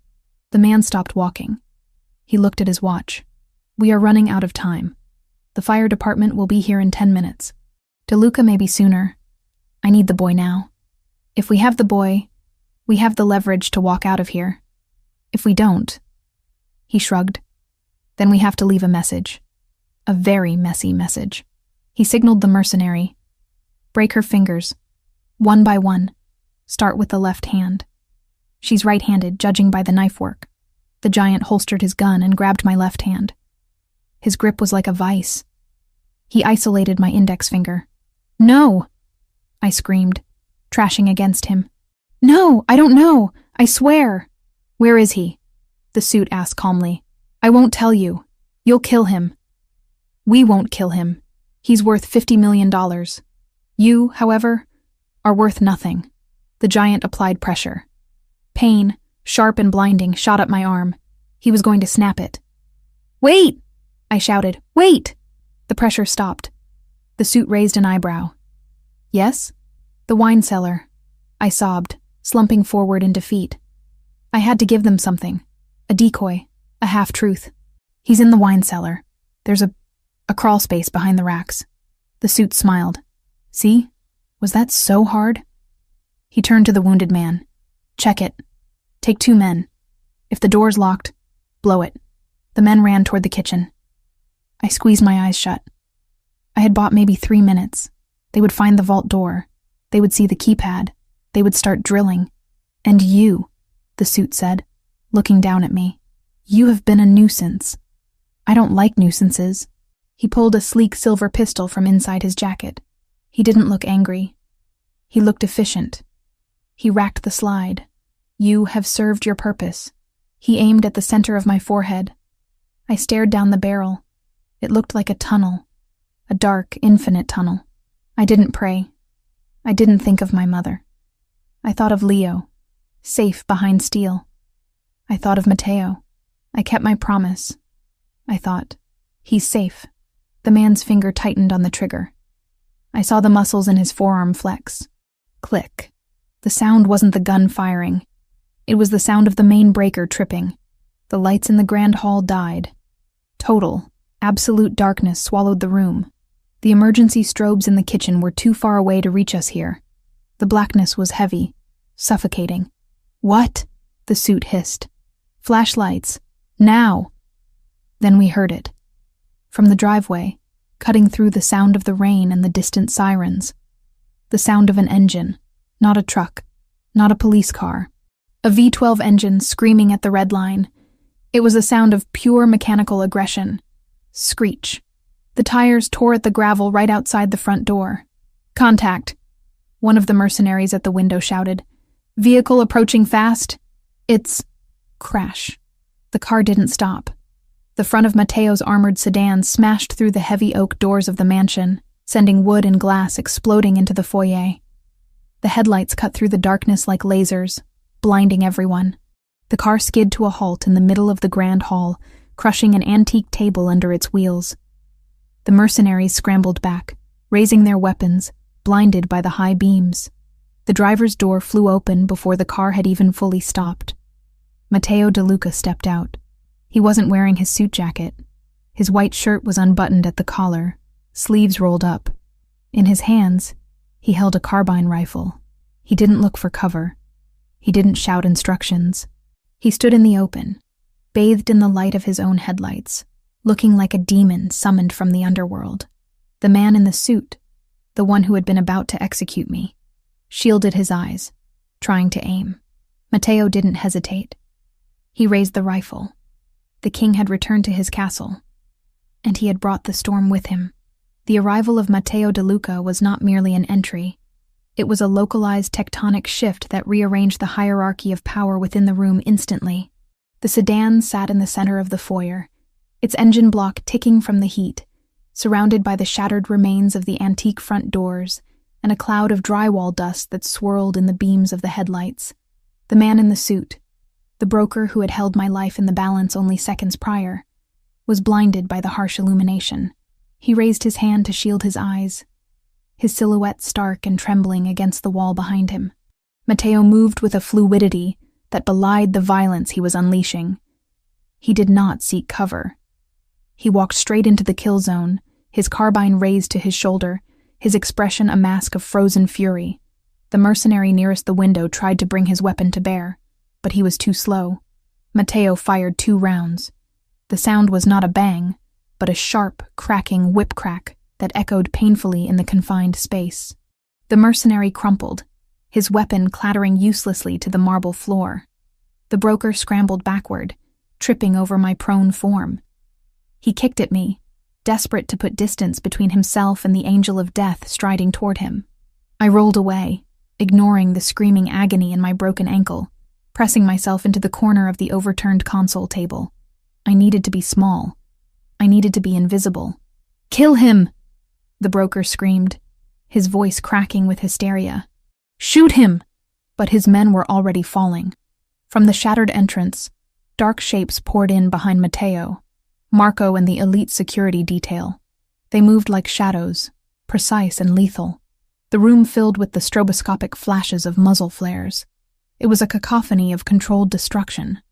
S1: The man stopped walking. He looked at his watch. "We are running out of time. The fire department will be here in 10 minutes. DeLuca may be sooner. I need the boy now. If we have the boy, we have the leverage to walk out of here. If we don't," he shrugged, "then we have to leave a message. A very messy message." He signaled the mercenary. "Break her fingers. One by one. Start with the left hand. She's right-handed, judging by the knife work." The giant holstered his gun and grabbed my left hand. His grip was like a vice. He isolated my index finger. "No!" I screamed, trashing against him. "No, I don't know. I swear." "Where is he?" the suit asked calmly. "I won't tell you. You'll kill him." "We won't kill him. He's worth $50 million. You, however, are worth nothing." The giant applied pressure. Pain, sharp and blinding, shot up my arm. He was going to snap it. "Wait!" I shouted. "Wait!" The pressure stopped. The suit raised an eyebrow. "Yes?" "The wine cellar," I sobbed, slumping forward in defeat. I had to give them something. A decoy, a half-truth. "He's in the wine cellar. There's a crawl space behind the racks." The suit smiled. "See? Was that so hard?" He turned to the wounded man. "Check it. Take 2 men. If the door's locked, blow it." The men ran toward the kitchen. I squeezed my eyes shut. I had bought maybe 3 minutes. They would find the vault door. They would see the keypad. They would start drilling. "And you," the suit said, looking down at me. "You have been a nuisance." "I don't like nuisances." He pulled a sleek silver pistol from inside his jacket. He didn't look angry. He looked efficient. He racked the slide. "You have served your purpose." He aimed at the center of my forehead. I stared down the barrel. It looked like a tunnel. A dark, infinite tunnel. I didn't pray. I didn't think of my mother. I thought of Leo, safe behind steel. I thought of Matteo. I kept my promise. I thought, he's safe. The man's finger tightened on the trigger. I saw the muscles in his forearm flex. Click. The sound wasn't the gun firing. It was the sound of the main breaker tripping. The lights in the grand hall died. Total, absolute darkness swallowed the room. The emergency strobes in the kitchen were too far away to reach us here. The blackness was heavy, suffocating. "What?" the suit hissed. "Flashlights. Now!" Then we heard it. From the driveway, cutting through the sound of the rain and the distant sirens. The sound of an engine, not a truck, not a police car. A V12 engine screaming at the red line. It was a sound of pure mechanical aggression. Screech. The tires tore at the gravel right outside the front door. "Contact." One of the mercenaries at the window shouted, "Vehicle approaching fast." It's... Crash. The car didn't stop. The front of Mateo's armored sedan smashed through the heavy oak doors of the mansion, sending wood and glass exploding into the foyer. The headlights cut through the darkness like lasers, blinding everyone. The car skid to a halt in the middle of the grand hall, crushing an antique table under its wheels. The mercenaries scrambled back, raising their weapons, blinded by the high beams. The driver's door flew open before the car had even fully stopped. Matteo De Luca stepped out. He wasn't wearing his suit jacket. His white shirt was unbuttoned at the collar, sleeves rolled up. In his hands, he held a carbine rifle. He didn't look for cover. He didn't shout instructions. He stood in the open, bathed in the light of his own headlights, looking like a demon summoned from the underworld. The man in the suit, the one who had been about to execute me, shielded his eyes, trying to aim. Matteo didn't hesitate. He raised the rifle. The king had returned to his castle, and he had brought the storm with him. The arrival of Matteo De Luca was not merely an entry. It was a localized tectonic shift that rearranged the hierarchy of power within the room instantly. The sedan sat in the center of the foyer, its engine block ticking from the heat, surrounded by the shattered remains of the antique front doors and a cloud of drywall dust that swirled in the beams of the headlights. The man in the suit, the broker who had held my life in the balance only seconds prior, was blinded by the harsh illumination. He raised his hand to shield his eyes, his silhouette stark and trembling against the wall behind him. Matteo moved with a fluidity that belied the violence he was unleashing. He did not seek cover. He walked straight into the kill zone, his carbine raised to his shoulder, his expression a mask of frozen fury. The mercenary nearest the window tried to bring his weapon to bear, but he was too slow. Matteo fired 2 rounds. The sound was not a bang, but a sharp, cracking whip crack that echoed painfully in the confined space. The mercenary crumpled, his weapon clattering uselessly to the marble floor. The broker scrambled backward, tripping over my prone form. He kicked at me, desperate to put distance between himself and the angel of death striding toward him. I rolled away, ignoring the screaming agony in my broken ankle, pressing myself into the corner of the overturned console table. I needed to be small. I needed to be invisible. "Kill him!" the broker screamed, his voice cracking with hysteria. "Shoot him!" But his men were already falling. From the shattered entrance, dark shapes poured in behind Matteo, Marco and the elite security detail. They moved like shadows, precise and lethal. The room filled with the stroboscopic flashes of muzzle flares. It was a cacophony of controlled destruction.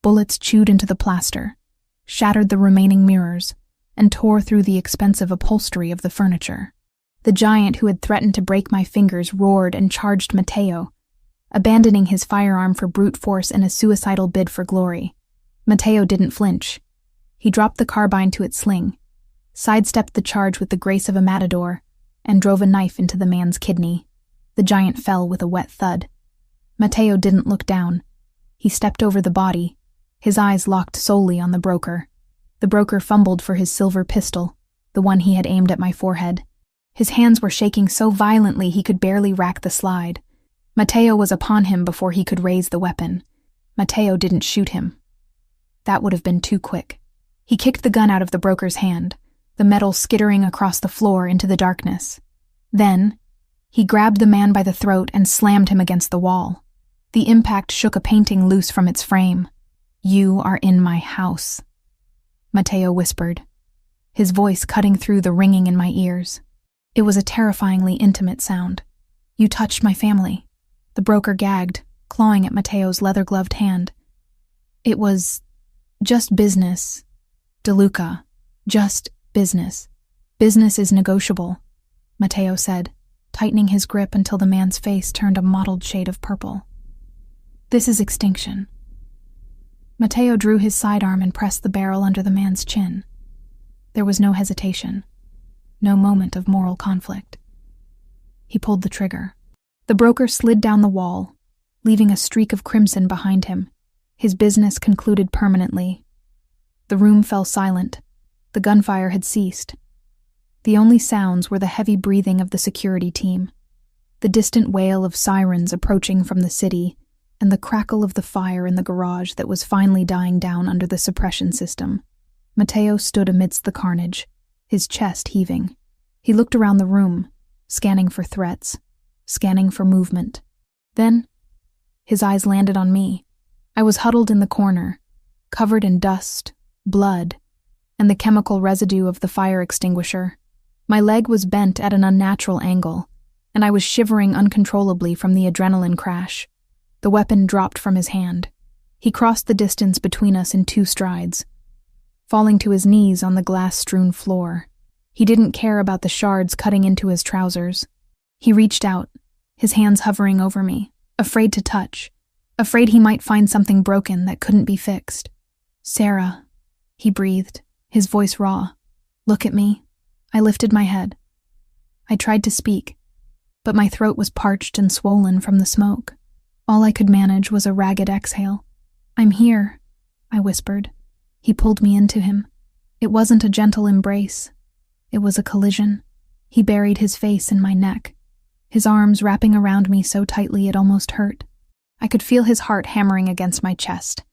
S1: Bullets chewed into the plaster, shattered the remaining mirrors, and tore through the expensive upholstery of the furniture. The giant who had threatened to break my fingers roared and charged Matteo, abandoning his firearm for brute force in a suicidal bid for glory. Matteo didn't flinch. He dropped the carbine to its sling, sidestepped the charge with the grace of a matador, and drove a knife into the man's kidney. The giant fell with a wet thud. Matteo didn't look down. He stepped over the body, his eyes locked solely on the broker. The broker fumbled for his silver pistol, the one he had aimed at my forehead. His hands were shaking so violently he could barely rack the slide. Matteo was upon him before he could raise the weapon. Matteo didn't shoot him. That would have been too quick. He kicked the gun out of the broker's hand, the metal skittering across the floor into the darkness. Then, he grabbed the man by the throat and slammed him against the wall. The impact shook a painting loose from its frame. "You are in my house," Matteo whispered, his voice cutting through the ringing in my ears. It was a terrifyingly intimate sound. "You touched my family." The broker gagged, clawing at Matteo's leather-gloved hand. "It was just business, De Luca, just business. Business is negotiable," Matteo said, tightening his grip until the man's face turned a mottled shade of purple. "This is extinction." Matteo drew his sidearm and pressed the barrel under the man's chin. There was no hesitation, no moment of moral conflict. He pulled the trigger. The broker slid down the wall, leaving a streak of crimson behind him. His business concluded permanently. The room fell silent. The gunfire had ceased. The only sounds were the heavy breathing of the security team, the distant wail of sirens approaching from the city, and the crackle of the fire in the garage that was finally dying down under the suppression system. Matteo stood amidst the carnage, his chest heaving. He looked around the room, scanning for threats, scanning for movement. Then, his eyes landed on me. I was huddled in the corner, covered in dust, blood, and the chemical residue of the fire extinguisher. My leg was bent at an unnatural angle, and I was shivering uncontrollably from the adrenaline crash. The weapon dropped from his hand. He crossed the distance between us in 2 strides, falling to his knees on the glass-strewn floor. He didn't care about the shards cutting into his trousers. He reached out, his hands hovering over me, afraid to touch, afraid he might find something broken that couldn't be fixed. "Sarah," he breathed, his voice raw. "Look at me." I lifted my head. I tried to speak, but my throat was parched and swollen from the smoke. All I could manage was a ragged exhale. "I'm here," I whispered. He pulled me into him. It wasn't a gentle embrace. It was a collision. He buried his face in my neck, his arms wrapping around me so tightly it almost hurt. I could feel his heart hammering against my chest,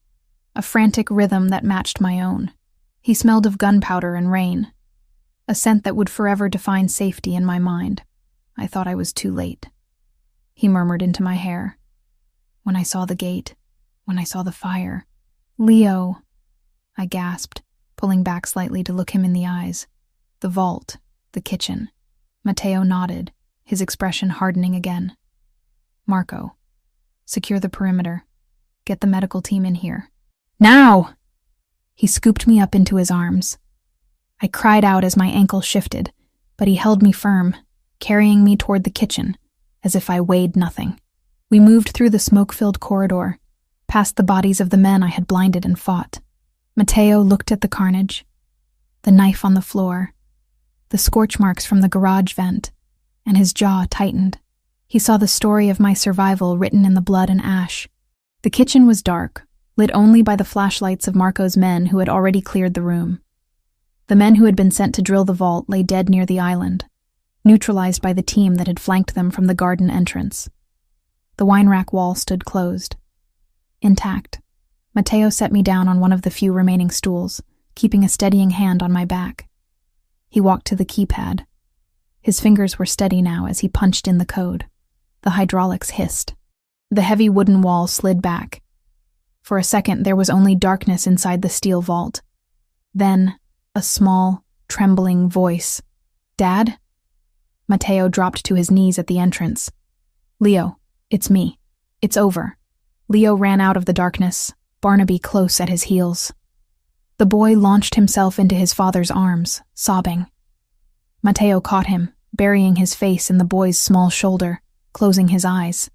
S1: a frantic rhythm that matched my own. He smelled of gunpowder and rain, a scent that would forever define safety in my mind. I thought I was too late. He murmured into my hair. "When I saw the gate, when I saw the fire." "Leo," I gasped, pulling back slightly to look him in the eyes. "The vault, the kitchen." Matteo nodded, his expression hardening again. "Marco, secure the perimeter. Get the medical team in here." "Now!" He scooped me up into his arms. I cried out as my ankle shifted, but he held me firm, carrying me toward the kitchen, as if I weighed nothing. We moved through the smoke-filled corridor, past the bodies of the men I had blinded and fought. Matteo looked at the carnage, the knife on the floor, the scorch marks from the garage vent, and his jaw tightened. He saw the story of my survival written in the blood and ash. The kitchen was dark, lit only by the flashlights of Marco's men who had already cleared the room. The men who had been sent to drill the vault lay dead near the island, neutralized by the team that had flanked them from the garden entrance. The wine rack wall stood closed, intact. Matteo set me down on one of the few remaining stools, keeping a steadying hand on my back. He walked to the keypad. His fingers were steady now as he punched in the code. The hydraulics hissed. The heavy wooden wall slid back. For a second, there was only darkness inside the steel vault. Then, a small, trembling voice. "Dad?" Matteo dropped to his knees at the entrance. "Leo, it's me. It's over." Leo ran out of the darkness, Barnaby close at his heels. The boy launched himself into his father's arms, sobbing. Matteo caught him, burying his face in the boy's small shoulder, closing his eyes.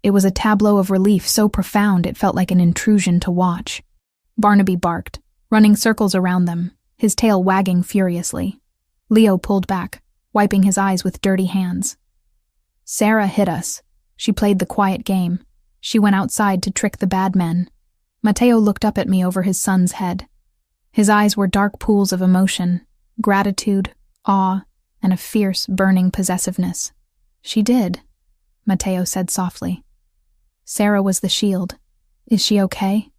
S1: It was a tableau of relief so profound it felt like an intrusion to watch. Barnaby barked, running circles around them, his tail wagging furiously. Leo pulled back, wiping his eyes with dirty hands. "Sarah hit us. She played the quiet game. She went outside to trick the bad men." Matteo looked up at me over his son's head. His eyes were dark pools of emotion, gratitude, awe, and a fierce, burning possessiveness. "She did," Matteo said softly. "Sarah was the shield. Is she okay?"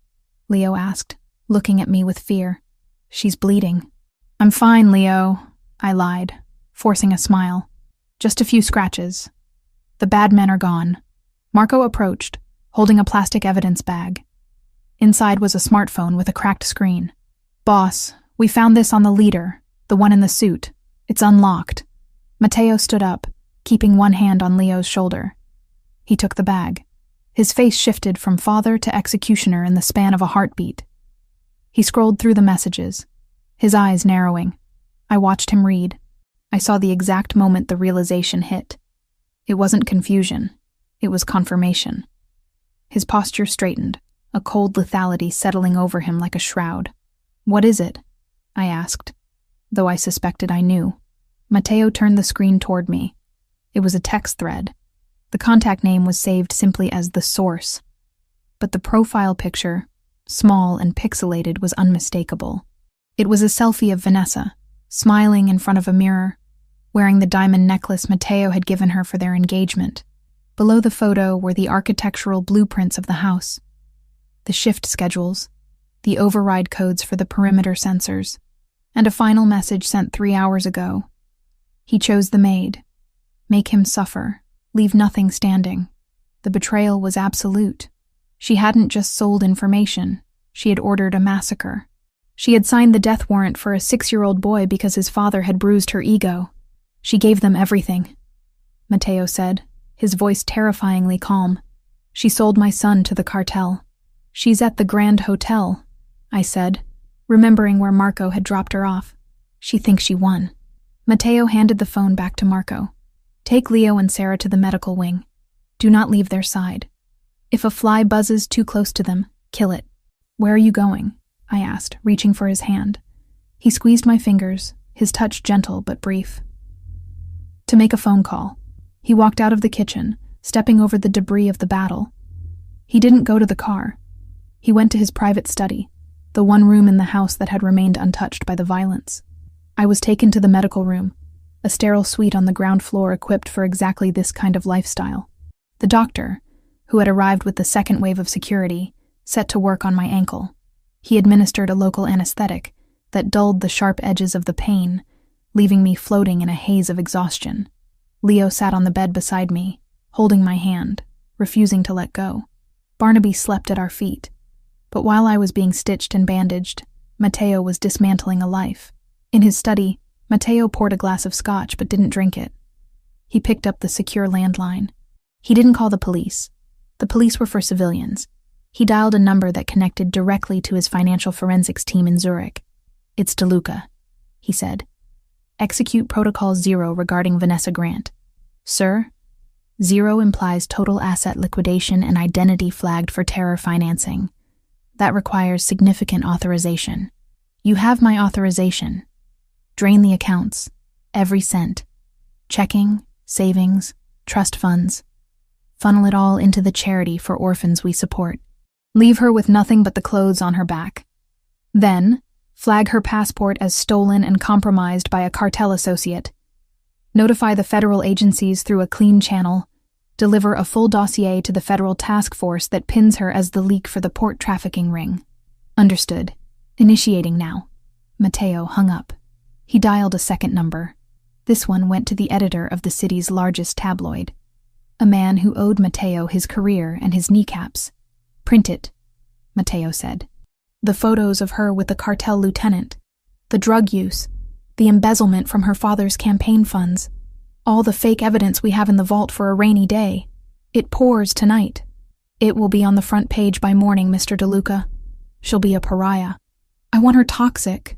S1: Leo asked, looking at me with fear. "She's bleeding." "I'm fine, Leo," I lied, forcing a smile. "Just a few scratches. The bad men are gone." Marco approached, holding a plastic evidence bag. Inside was a smartphone with a cracked screen. "Boss, we found this on the leader, the one in the suit. It's unlocked." Matteo stood up, keeping one hand on Leo's shoulder. He took the bag. His face shifted from father to executioner in the span of a heartbeat. He scrolled through the messages, his eyes narrowing. I watched him read. I saw the exact moment the realization hit. It wasn't confusion. It was confirmation. His posture straightened, a cold lethality settling over him like a shroud. "What is it?" I asked, though I suspected I knew. Matteo turned the screen toward me. It was a text thread. The contact name was saved simply as The Source. But the profile picture, small and pixelated, was unmistakable. It was a selfie of Vanessa, smiling in front of a mirror, wearing the diamond necklace Matteo had given her for their engagement. Below the photo were the architectural blueprints of the house, the shift schedules, the override codes for the perimeter sensors, and a final message sent 3 hours ago. He chose the Maid. Make him suffer. Leave nothing standing. The betrayal was absolute. She hadn't just sold information. She had ordered a massacre. She had signed the death warrant for a 6-year-old boy because his father had bruised her ego. She gave them everything, Matteo said, his voice terrifyingly calm. She sold my son to the cartel. She's at the Grand Hotel, I said, remembering where Marco had dropped her off. She thinks she won. Matteo handed the phone back to Marco. Take Leo and Sarah to the medical wing. Do not leave their side. If a fly buzzes too close to them, kill it. Where are you going? I asked, reaching for his hand. He squeezed my fingers, his touch gentle but brief. To make a phone call. He walked out of the kitchen, stepping over the debris of the battle. He didn't go to the car. He went to his private study, the one room in the house that had remained untouched by the violence. I was taken to the medical room, a sterile suite on the ground floor equipped for exactly this kind of lifestyle. The doctor, who had arrived with the second wave of security, set to work on my ankle. He administered a local anesthetic that dulled the sharp edges of the pain, leaving me floating in a haze of exhaustion. Leo sat on the bed beside me, holding my hand, refusing to let go. Barnaby slept at our feet. But while I was being stitched and bandaged, Matteo was dismantling a life. In his study, Matteo poured a glass of scotch but didn't drink it. He picked up the secure landline. He didn't call the police. The police were for civilians. He dialed a number that connected directly to his financial forensics team in Zurich. It's DeLuca, he said. Execute Protocol 0 regarding Vanessa Grant. Sir, 0 implies total asset liquidation and identity flagged for terror financing. That requires significant authorization. You have my authorization. Drain the accounts, every cent. Checking, savings, trust funds. Funnel it all into the charity for orphans we support. Leave her with nothing but the clothes on her back. Then, flag her passport as stolen and compromised by a cartel associate. Notify the federal agencies through a clean channel. Deliver a full dossier to the federal task force that pins her as the leak for the port trafficking ring. Understood. Initiating now. Matteo hung up. He dialed a second number. This one went to the editor of the city's largest tabloid. A man who owed Matteo his career and his kneecaps. Print it, Matteo said. The photos of her with the cartel lieutenant, the drug use, the embezzlement from her father's campaign funds, all the fake evidence we have in the vault for a rainy day. It pours tonight. It will be on the front page by morning, Mr. DeLuca. She'll be a pariah. I want her toxic,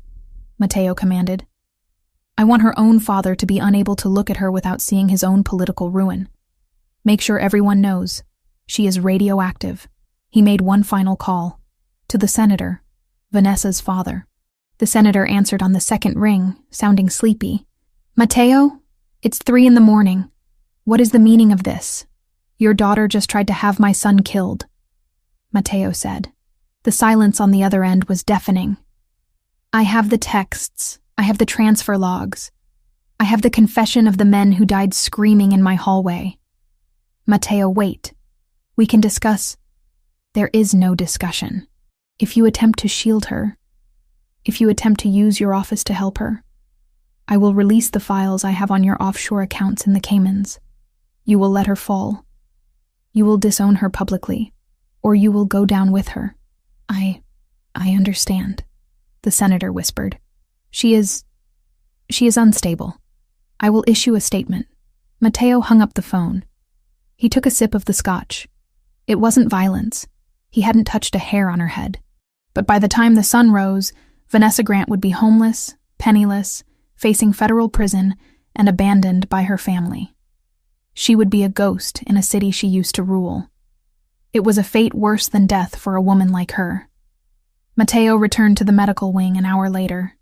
S1: Matteo commanded. I want her own father to be unable to look at her without seeing his own political ruin. Make sure everyone knows. She is radioactive. He made one final call. To the senator, Vanessa's father. The senator answered on the second ring, sounding sleepy. Matteo, it's 3 a.m. What is the meaning of this? Your daughter just tried to have my son killed, Matteo said. The silence on the other end was deafening. I have the texts. I have the transfer logs. I have the confession of the men who died screaming in my hallway. Matteo, wait. We can discuss. There is no discussion. If you attempt to shield her, if you attempt to use your office to help her, I will release the files I have on your offshore accounts in the Caymans. You will let her fall. You will disown her publicly, or you will go down with her. I understand, the senator whispered. She is unstable. I will issue a statement. Matteo hung up the phone. He took a sip of the scotch. It wasn't violence. He hadn't touched a hair on her head. But by the time the sun rose, Vanessa Grant would be homeless, penniless, facing federal prison, and abandoned by her family. She would be a ghost in a city she used to rule. It was a fate worse than death for a woman like her. Matteo returned to the medical wing an hour later.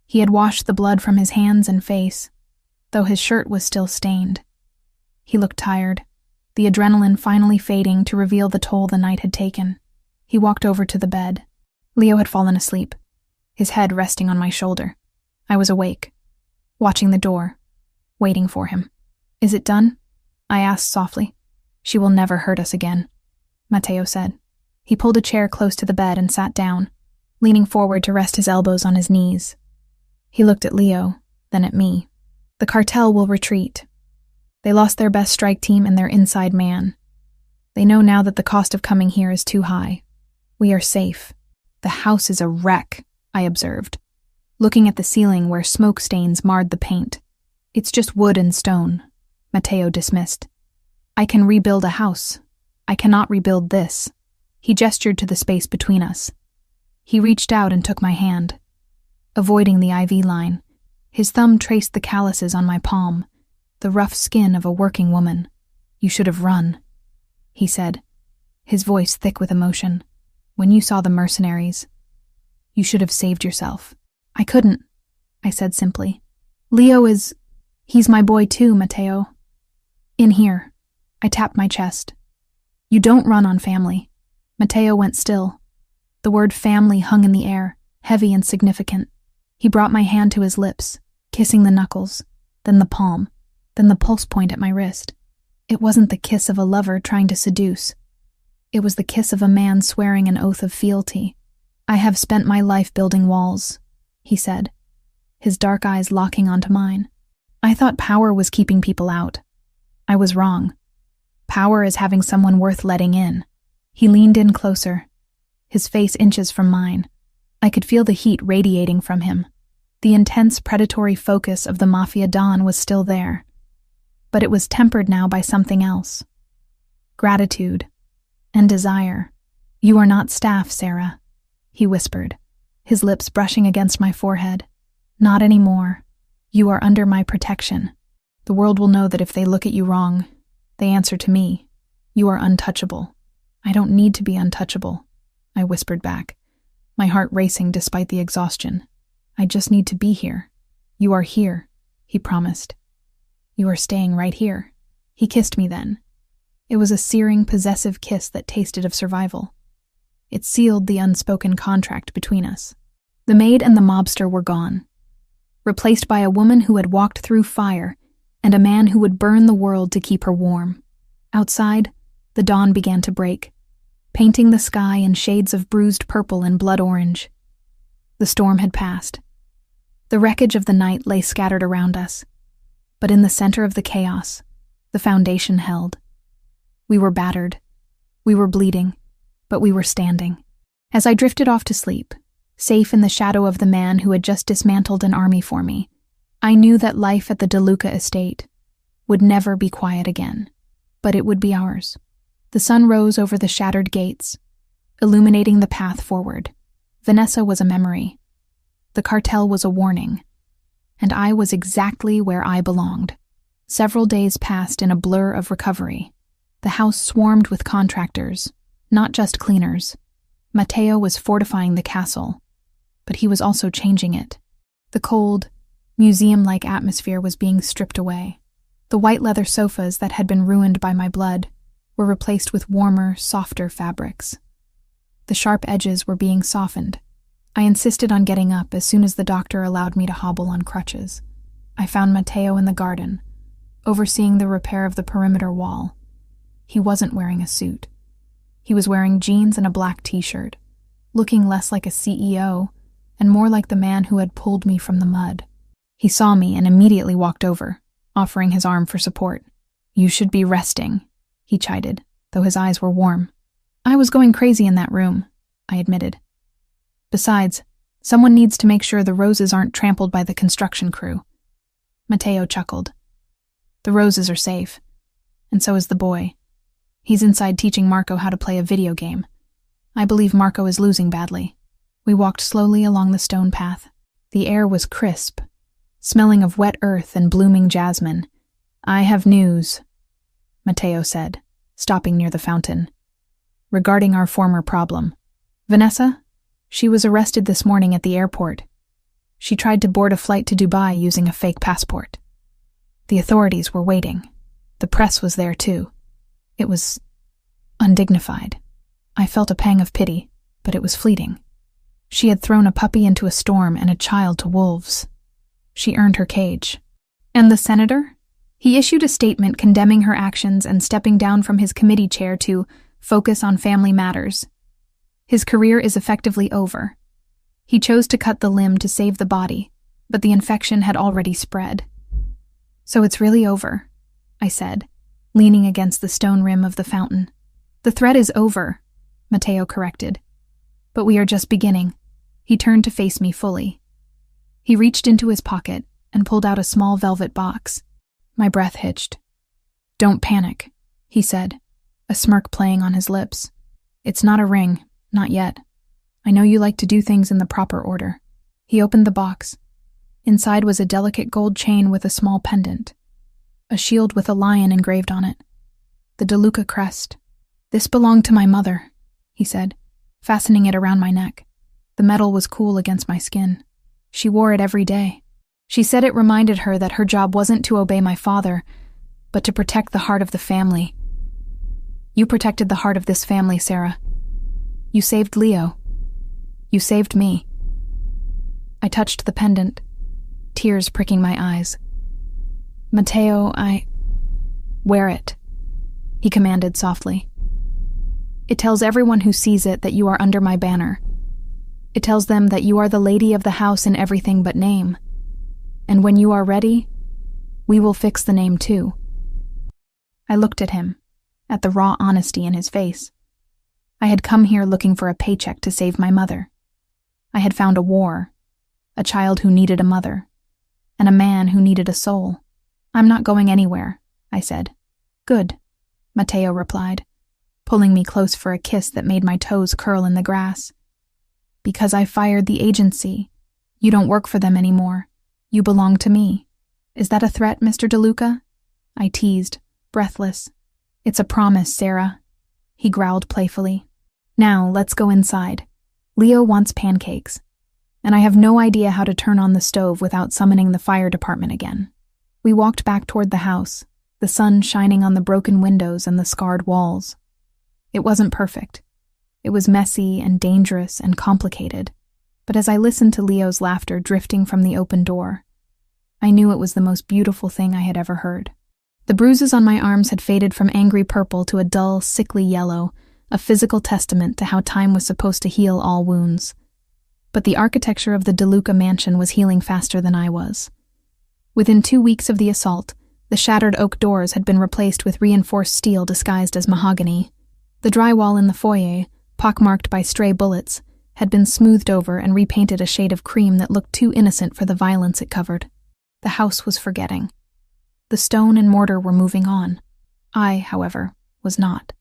S1: He had washed the blood from his hands and face, though his shirt was still stained. He looked tired, the adrenaline finally fading to reveal the toll the night had taken. He walked over to the bed. Leo had fallen asleep, his head resting on my shoulder. I was awake, watching the door, waiting for him. "Is it done?" I asked softly. "She will never hurt us again," Matteo said. He pulled a chair close to the bed and sat down, leaning forward to rest his elbows on his knees. He looked at Leo, then at me. "The cartel will retreat. They lost their best strike team and their inside man. They know now that the cost of coming here is too high. We are safe. The house is a wreck," I observed, looking at the ceiling where smoke stains marred the paint. "It's just wood and stone," Matteo dismissed. "I can rebuild a house. I cannot rebuild this." He gestured to the space between us. He reached out and took my hand. Avoiding the IV line, his thumb traced the calluses on my palm, the rough skin of a working woman. "You should have run," he said, his voice thick with emotion. "When you saw the mercenaries, you should have saved yourself." "I couldn't," I said simply. He's my boy too, Matteo." "In here." I tapped my chest. "You don't run on family." Matteo went still. The word family hung in the air, heavy and significant. He brought my hand to his lips, kissing the knuckles, then the palm, then the pulse point at my wrist. It wasn't the kiss of a lover trying to seduce. It was the kiss of a man swearing an oath of fealty. "I have spent my life building walls," he said, his dark eyes locking onto mine. "I thought power was keeping people out. I was wrong. Power is having someone worth letting in." He leaned in closer, his face inches from mine. I could feel the heat radiating from him. The intense predatory focus of the Mafia Don was still there, but it was tempered now by something else. Gratitude and desire. "You are not staff, Sarah," he whispered, his lips brushing against my forehead. "Not anymore. You are under my protection. The world will know that if they look at you wrong, they answer to me. You are untouchable." "I don't need to be untouchable," I whispered back, my heart racing despite the exhaustion. "I just need to be here." "You are here," he promised. "You are staying right here." He kissed me then. It was a searing, possessive kiss that tasted of survival. It sealed the unspoken contract between us. The maid and the mobster were gone, replaced by a woman who had walked through fire and a man who would burn the world to keep her warm. Outside, the dawn began to break, painting the sky in shades of bruised purple and blood orange. The storm had passed. The wreckage of the night lay scattered around us, but in the center of the chaos, the foundation held. We were battered. We were bleeding, but we were standing. As I drifted off to sleep, safe in the shadow of the man who had just dismantled an army for me, I knew that life at the DeLuca estate would never be quiet again, but it would be ours. The sun rose over the shattered gates, illuminating the path forward. Vanessa was a memory. The cartel was a warning. And I was exactly where I belonged. Several days passed in a blur of recovery. The house swarmed with contractors, not just cleaners. Matteo was fortifying the castle, but he was also changing it. The cold, museum-like atmosphere was being stripped away. The white leather sofas that had been ruined by my blood were replaced with warmer, softer fabrics. The sharp edges were being softened. I insisted on getting up as soon as the doctor allowed me to hobble on crutches. I found Matteo in the garden, overseeing the repair of the perimeter wall. He wasn't wearing a suit. He was wearing jeans and a black t-shirt, looking less like a CEO and more like the man who had pulled me from the mud. He saw me and immediately walked over, offering his arm for support. "You should be resting," he chided, though his eyes were warm. "I was going crazy in that room," I admitted. "Besides, someone needs to make sure the roses aren't trampled by the construction crew." Matteo chuckled. "The roses are safe, and so is the boy. He's inside teaching Marco how to play a video game. I believe Marco is losing badly." We walked slowly along the stone path. The air was crisp, smelling of wet earth and blooming jasmine. "I have news," Matteo said, stopping near the fountain. "Regarding our former problem. Vanessa? She was arrested this morning at the airport. She tried to board a flight to Dubai using a fake passport. The authorities were waiting. The press was there too. It was undignified. I felt a pang of pity, but it was fleeting. She had thrown a puppy into a storm and a child to wolves. She earned her cage. And the senator? He issued a statement condemning her actions and stepping down from his committee chair to focus on family matters. His career is effectively over. He chose to cut the limb to save the body, but the infection had already spread. So it's really over, I said, leaning against the stone rim of the fountain. The threat is over, Matteo corrected. But we are just beginning. He turned to face me fully. He reached into his pocket and pulled out a small velvet box. My breath hitched. Don't panic, he said, a smirk playing on his lips. It's not a ring, not yet. I know you like to do things in the proper order. He opened the box. Inside was a delicate gold chain with a small pendant. A shield with a lion engraved on it. The DeLuca crest. This belonged to my mother, he said, fastening it around my neck. The metal was cool against my skin. She wore it every day. She said it reminded her that her job wasn't to obey my father, but to protect the heart of the family. You protected the heart of this family, Sarah. You saved Leo. You saved me. I touched the pendant, tears pricking my eyes. Matteo, Wear it, he commanded softly. It tells everyone who sees it that you are under my banner. It tells them that you are the lady of the house in everything but name. And when you are ready, we will fix the name too. I looked at him, at the raw honesty in his face. I had come here looking for a paycheck to save my mother. I had found a war, a child who needed a mother, and a man who needed a soul. I'm not going anywhere, I said. Good, Matteo replied, pulling me close for a kiss that made my toes curl in the grass. Because I fired the agency. You don't work for them anymore. You belong to me. Is that a threat, Mr. DeLuca? I teased, breathless. It's a promise, Sarah, he growled playfully. Now, let's go inside. Leo wants pancakes, and I have no idea how to turn on the stove without summoning the fire department again. We walked back toward the house, the sun shining on the broken windows and the scarred walls. It wasn't perfect. It was messy and dangerous and complicated, but as I listened to Leo's laughter drifting from the open door, I knew it was the most beautiful thing I had ever heard. The bruises on my arms had faded from angry purple to a dull, sickly yellow, a physical testament to how time was supposed to heal all wounds. But the architecture of the DeLuca mansion was healing faster than I was. Within 2 weeks of the assault, the shattered oak doors had been replaced with reinforced steel disguised as mahogany. The drywall in the foyer, pockmarked by stray bullets, had been smoothed over and repainted a shade of cream that looked too innocent for the violence it covered. The house was forgetting. The stone and mortar were moving on. I, however, was not.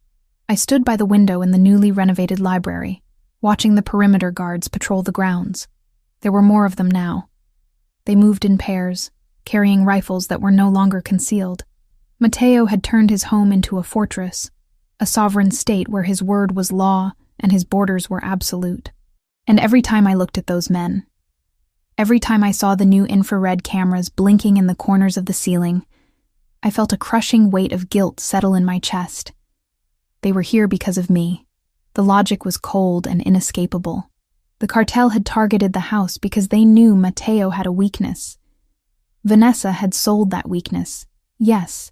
S1: I stood by the window in the newly renovated library, watching the perimeter guards patrol the grounds. There were more of them now. They moved in pairs, carrying rifles that were no longer concealed. Matteo had turned his home into a fortress, a sovereign state where his word was law and his borders were absolute. And every time I looked at those men, every time I saw the new infrared cameras blinking in the corners of the ceiling, I felt a crushing weight of guilt settle in my chest. They were here because of me. The logic was cold and inescapable. The cartel had targeted the house because they knew Matteo had a weakness. Vanessa had sold that weakness, yes,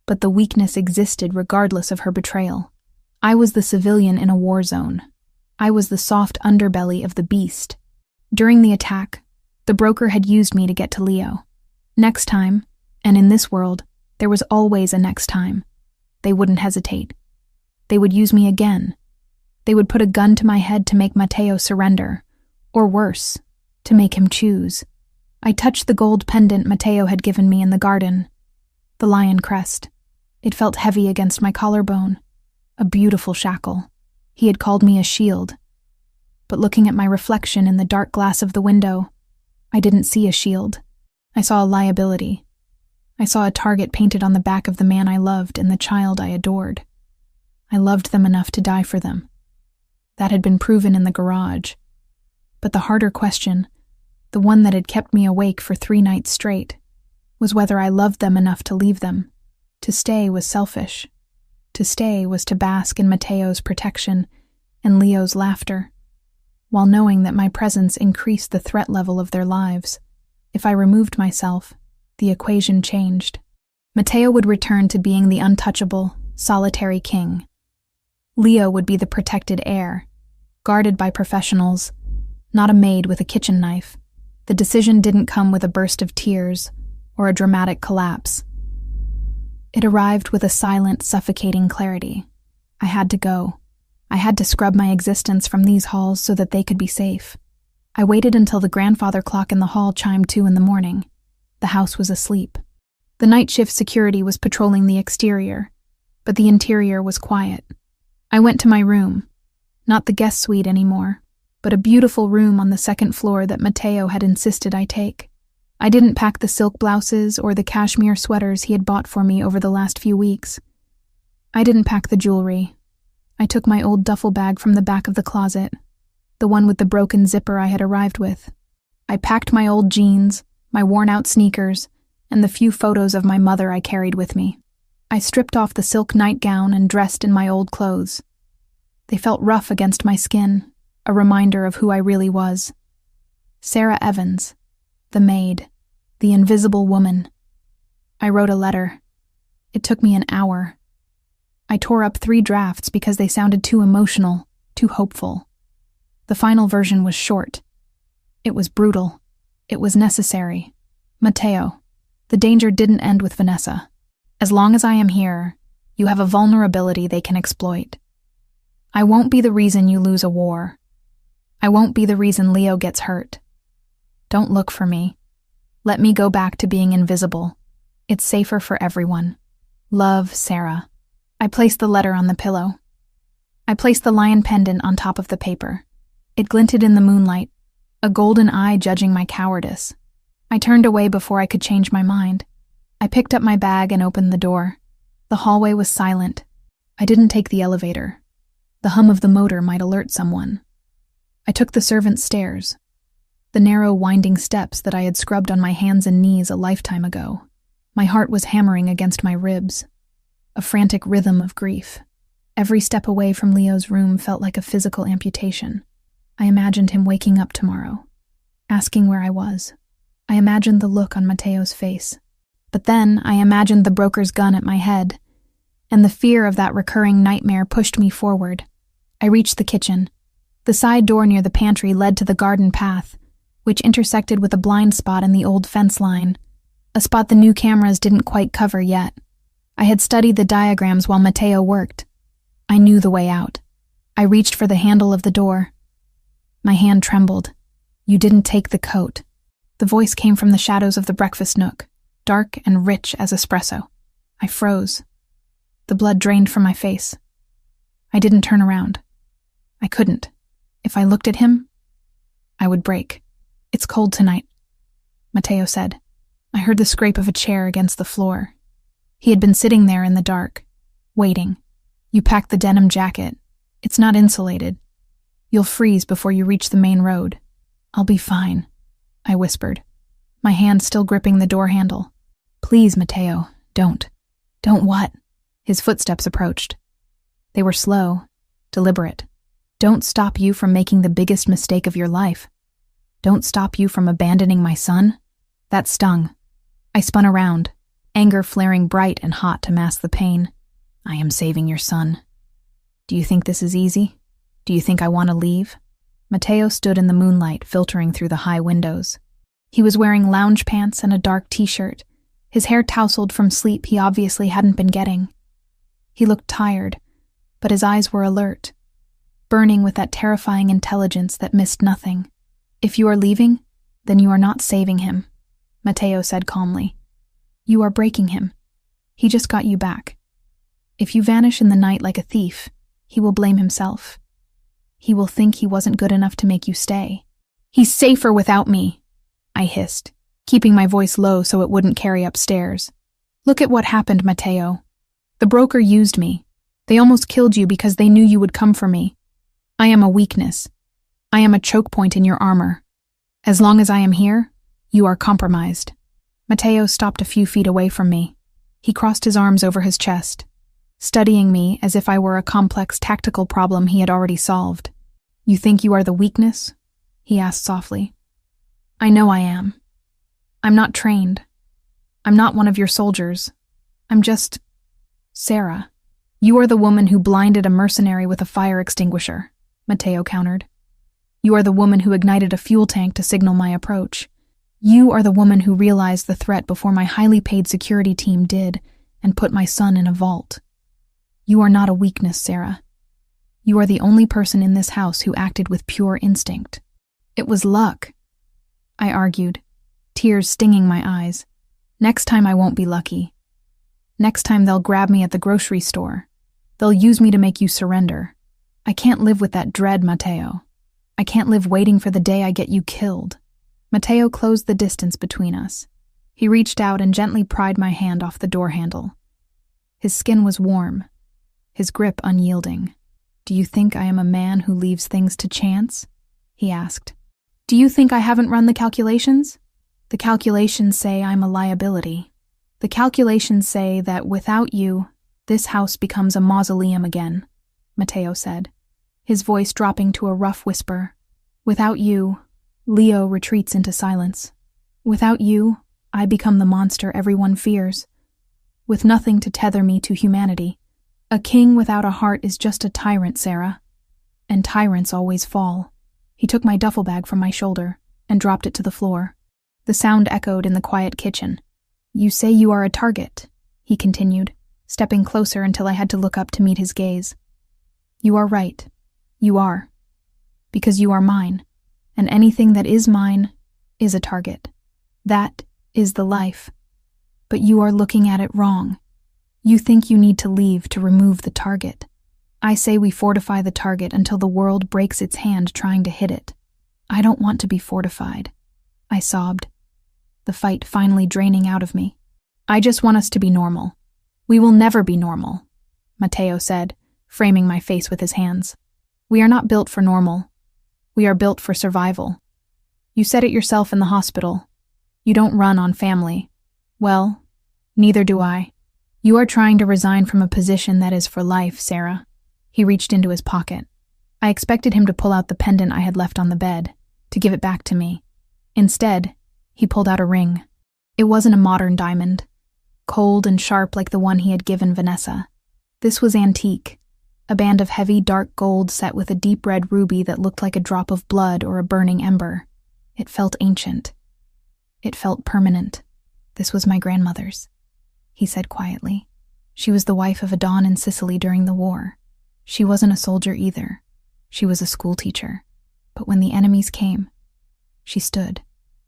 S1: but the weakness existed regardless of her betrayal. I was the civilian in a war zone. I was the soft underbelly of the beast. During the attack, the broker had used me to get to Leo. Next time, and in this world, there was always a next time. They wouldn't hesitate. They would use me again. They would put a gun to my head to make Matteo surrender, or worse, to make him choose. I touched the gold pendant Matteo had given me in the garden. The lion crest. It felt heavy against my collarbone. A beautiful shackle. He had called me a shield. But looking at my reflection in the dark glass of the window, I didn't see a shield. I saw a liability. I saw a target painted on the back of the man I loved and the child I adored. I loved them enough to die for them. That had been proven in the garage. But the harder question, the one that had kept me awake for 3 nights straight, was whether I loved them enough to leave them. To stay was selfish. To stay was to bask in Matteo's protection and Leo's laughter, while knowing that my presence increased the threat level of their lives. If I removed myself, the equation changed. Matteo would return to being the untouchable, solitary king. Leo would be the protected heir, guarded by professionals, not a maid with a kitchen knife. The decision didn't come with a burst of tears or a dramatic collapse. It arrived with a silent, suffocating clarity. I had to go. I had to scrub my existence from these halls so that they could be safe. I waited until the grandfather clock in the hall chimed 2 in the morning. The house was asleep. The night shift security was patrolling the exterior, but the interior was quiet. I went to my room, not the guest suite anymore, but a beautiful room on the 2nd floor that Matteo had insisted I take. I didn't pack the silk blouses or the cashmere sweaters he had bought for me over the last few weeks. I didn't pack the jewelry. I took my old duffel bag from the back of the closet, the one with the broken zipper I had arrived with. I packed my old jeans, my worn-out sneakers, and the few photos of my mother I carried with me. I stripped off the silk nightgown and dressed in my old clothes. They felt rough against my skin, a reminder of who I really was. Sarah Evans, the maid, the invisible woman. I wrote a letter. It took me an hour. I tore up 3 drafts because they sounded too emotional, too hopeful. The final version was short. It was brutal. It was necessary. Matteo, the danger didn't end with Vanessa. As long as I am here, you have a vulnerability they can exploit. I won't be the reason you lose a war. I won't be the reason Leo gets hurt. Don't look for me. Let me go back to being invisible. It's safer for everyone. Love, Sarah. I placed the letter on the pillow. I placed the lion pendant on top of the paper. It glinted in the moonlight, a golden eye judging my cowardice. I turned away before I could change my mind. I picked up my bag and opened the door. The hallway was silent. I didn't take the elevator. The hum of the motor might alert someone. I took the servants' stairs, the narrow, winding steps that I had scrubbed on my hands and knees a lifetime ago. My heart was hammering against my ribs, a frantic rhythm of grief. Every step away from Leo's room felt like a physical amputation. I imagined him waking up tomorrow, asking where I was. I imagined the look on Matteo's face. But then I imagined the broker's gun at my head, and the fear of that recurring nightmare pushed me forward. I reached the kitchen. The side door near the pantry led to the garden path, which intersected with a blind spot in the old fence line, a spot the new cameras didn't quite cover yet. I had studied the diagrams while Matteo worked. I knew the way out. I reached for the handle of the door. My hand trembled. You didn't take the coat. The voice came from the shadows of the breakfast nook, dark and rich as espresso. I froze. The blood drained from my face. I didn't turn around. I couldn't. If I looked at him, I would break. It's cold tonight, Matteo said. I heard the scrape of a chair against the floor. He had been sitting there in the dark, waiting. You packed the denim jacket. It's not insulated. You'll freeze before you reach the main road. I'll be fine, I whispered, my hand still gripping the door handle. Please, Matteo, don't. Don't what? His footsteps approached. They were slow, deliberate. Don't stop you from making the biggest mistake of your life. Don't stop you from abandoning my son. That stung. I spun around, anger flaring bright and hot to mask the pain. I am saving your son. Do you think this is easy? Do you think I want to leave? Matteo stood in the moonlight, filtering through the high windows. He was wearing lounge pants and a dark t-shirt, his hair tousled from sleep he obviously hadn't been getting. He looked tired, but his eyes were alert, burning with that terrifying intelligence that missed nothing. If you are leaving, then you are not saving him, Matteo said calmly. You are breaking him. He just got you back. If you vanish in the night like a thief, he will blame himself. He will think he wasn't good enough to make you stay. He's safer without me, I hissed, keeping my voice low so it wouldn't carry upstairs. Look at what happened, Matteo. The broker used me. They almost killed you because they knew you would come for me. I am a weakness. I am a choke point in your armor. As long as I am here, you are compromised. Matteo stopped a few feet away from me. He crossed his arms over his chest, studying me as if I were a complex tactical problem he had already solved. You think you are the weakness? He asked softly. I know I am. I'm not trained. I'm not one of your soldiers. I'm just... Sarah. You are the woman who blinded a mercenary with a fire extinguisher, Matteo countered. You are the woman who ignited a fuel tank to signal my approach. You are the woman who realized the threat before my highly paid security team did and put my son in a vault. You are not a weakness, Sarah. You are the only person in this house who acted with pure instinct. It was luck, I argued, tears stinging my eyes. Next time I won't be lucky. Next time they'll grab me at the grocery store. They'll use me to make you surrender. I can't live with that dread, Matteo. I can't live waiting for the day I get you killed. Matteo closed the distance between us. He reached out and gently pried my hand off the door handle. His skin was warm, his grip unyielding. Do you think I am a man who leaves things to chance? He asked. Do you think I haven't run the calculations? The calculations say I'm a liability. The calculations say that without you, this house becomes a mausoleum again, Matteo said, his voice dropping to a rough whisper. Without you, Leo retreats into silence. Without you, I become the monster everyone fears. With nothing to tether me to humanity. A king without a heart is just a tyrant, Sarah. And tyrants always fall. He took my duffel bag from my shoulder and dropped it to the floor. The sound echoed in the quiet kitchen. You say you are a target, he continued, stepping closer until I had to look up to meet his gaze. You are right. You are. Because you are mine, and anything that is mine is a target. That is the life. But you are looking at it wrong. You think you need to leave to remove the target. I say we fortify the target until the world breaks its hand trying to hit it. I don't want to be fortified, I sobbed, the fight finally draining out of me. I just want us to be normal. We will never be normal, Matteo said, framing my face with his hands. We are not built for normal. We are built for survival. You said it yourself in the hospital. You don't run on family. Well, neither do I. You are trying to resign from a position that is for life, Sarah. He reached into his pocket. I expected him to pull out the pendant I had left on the bed, to give it back to me. Instead, he pulled out a ring. It wasn't a modern diamond, cold and sharp like the one he had given Vanessa. This was antique, a band of heavy dark gold set with a deep red ruby that looked like a drop of blood or a burning ember. It felt ancient. It felt permanent. This was my grandmother's, he said quietly. She was the wife of a Don in Sicily during the war. She wasn't a soldier either. She was a schoolteacher. But when the enemies came, she stood.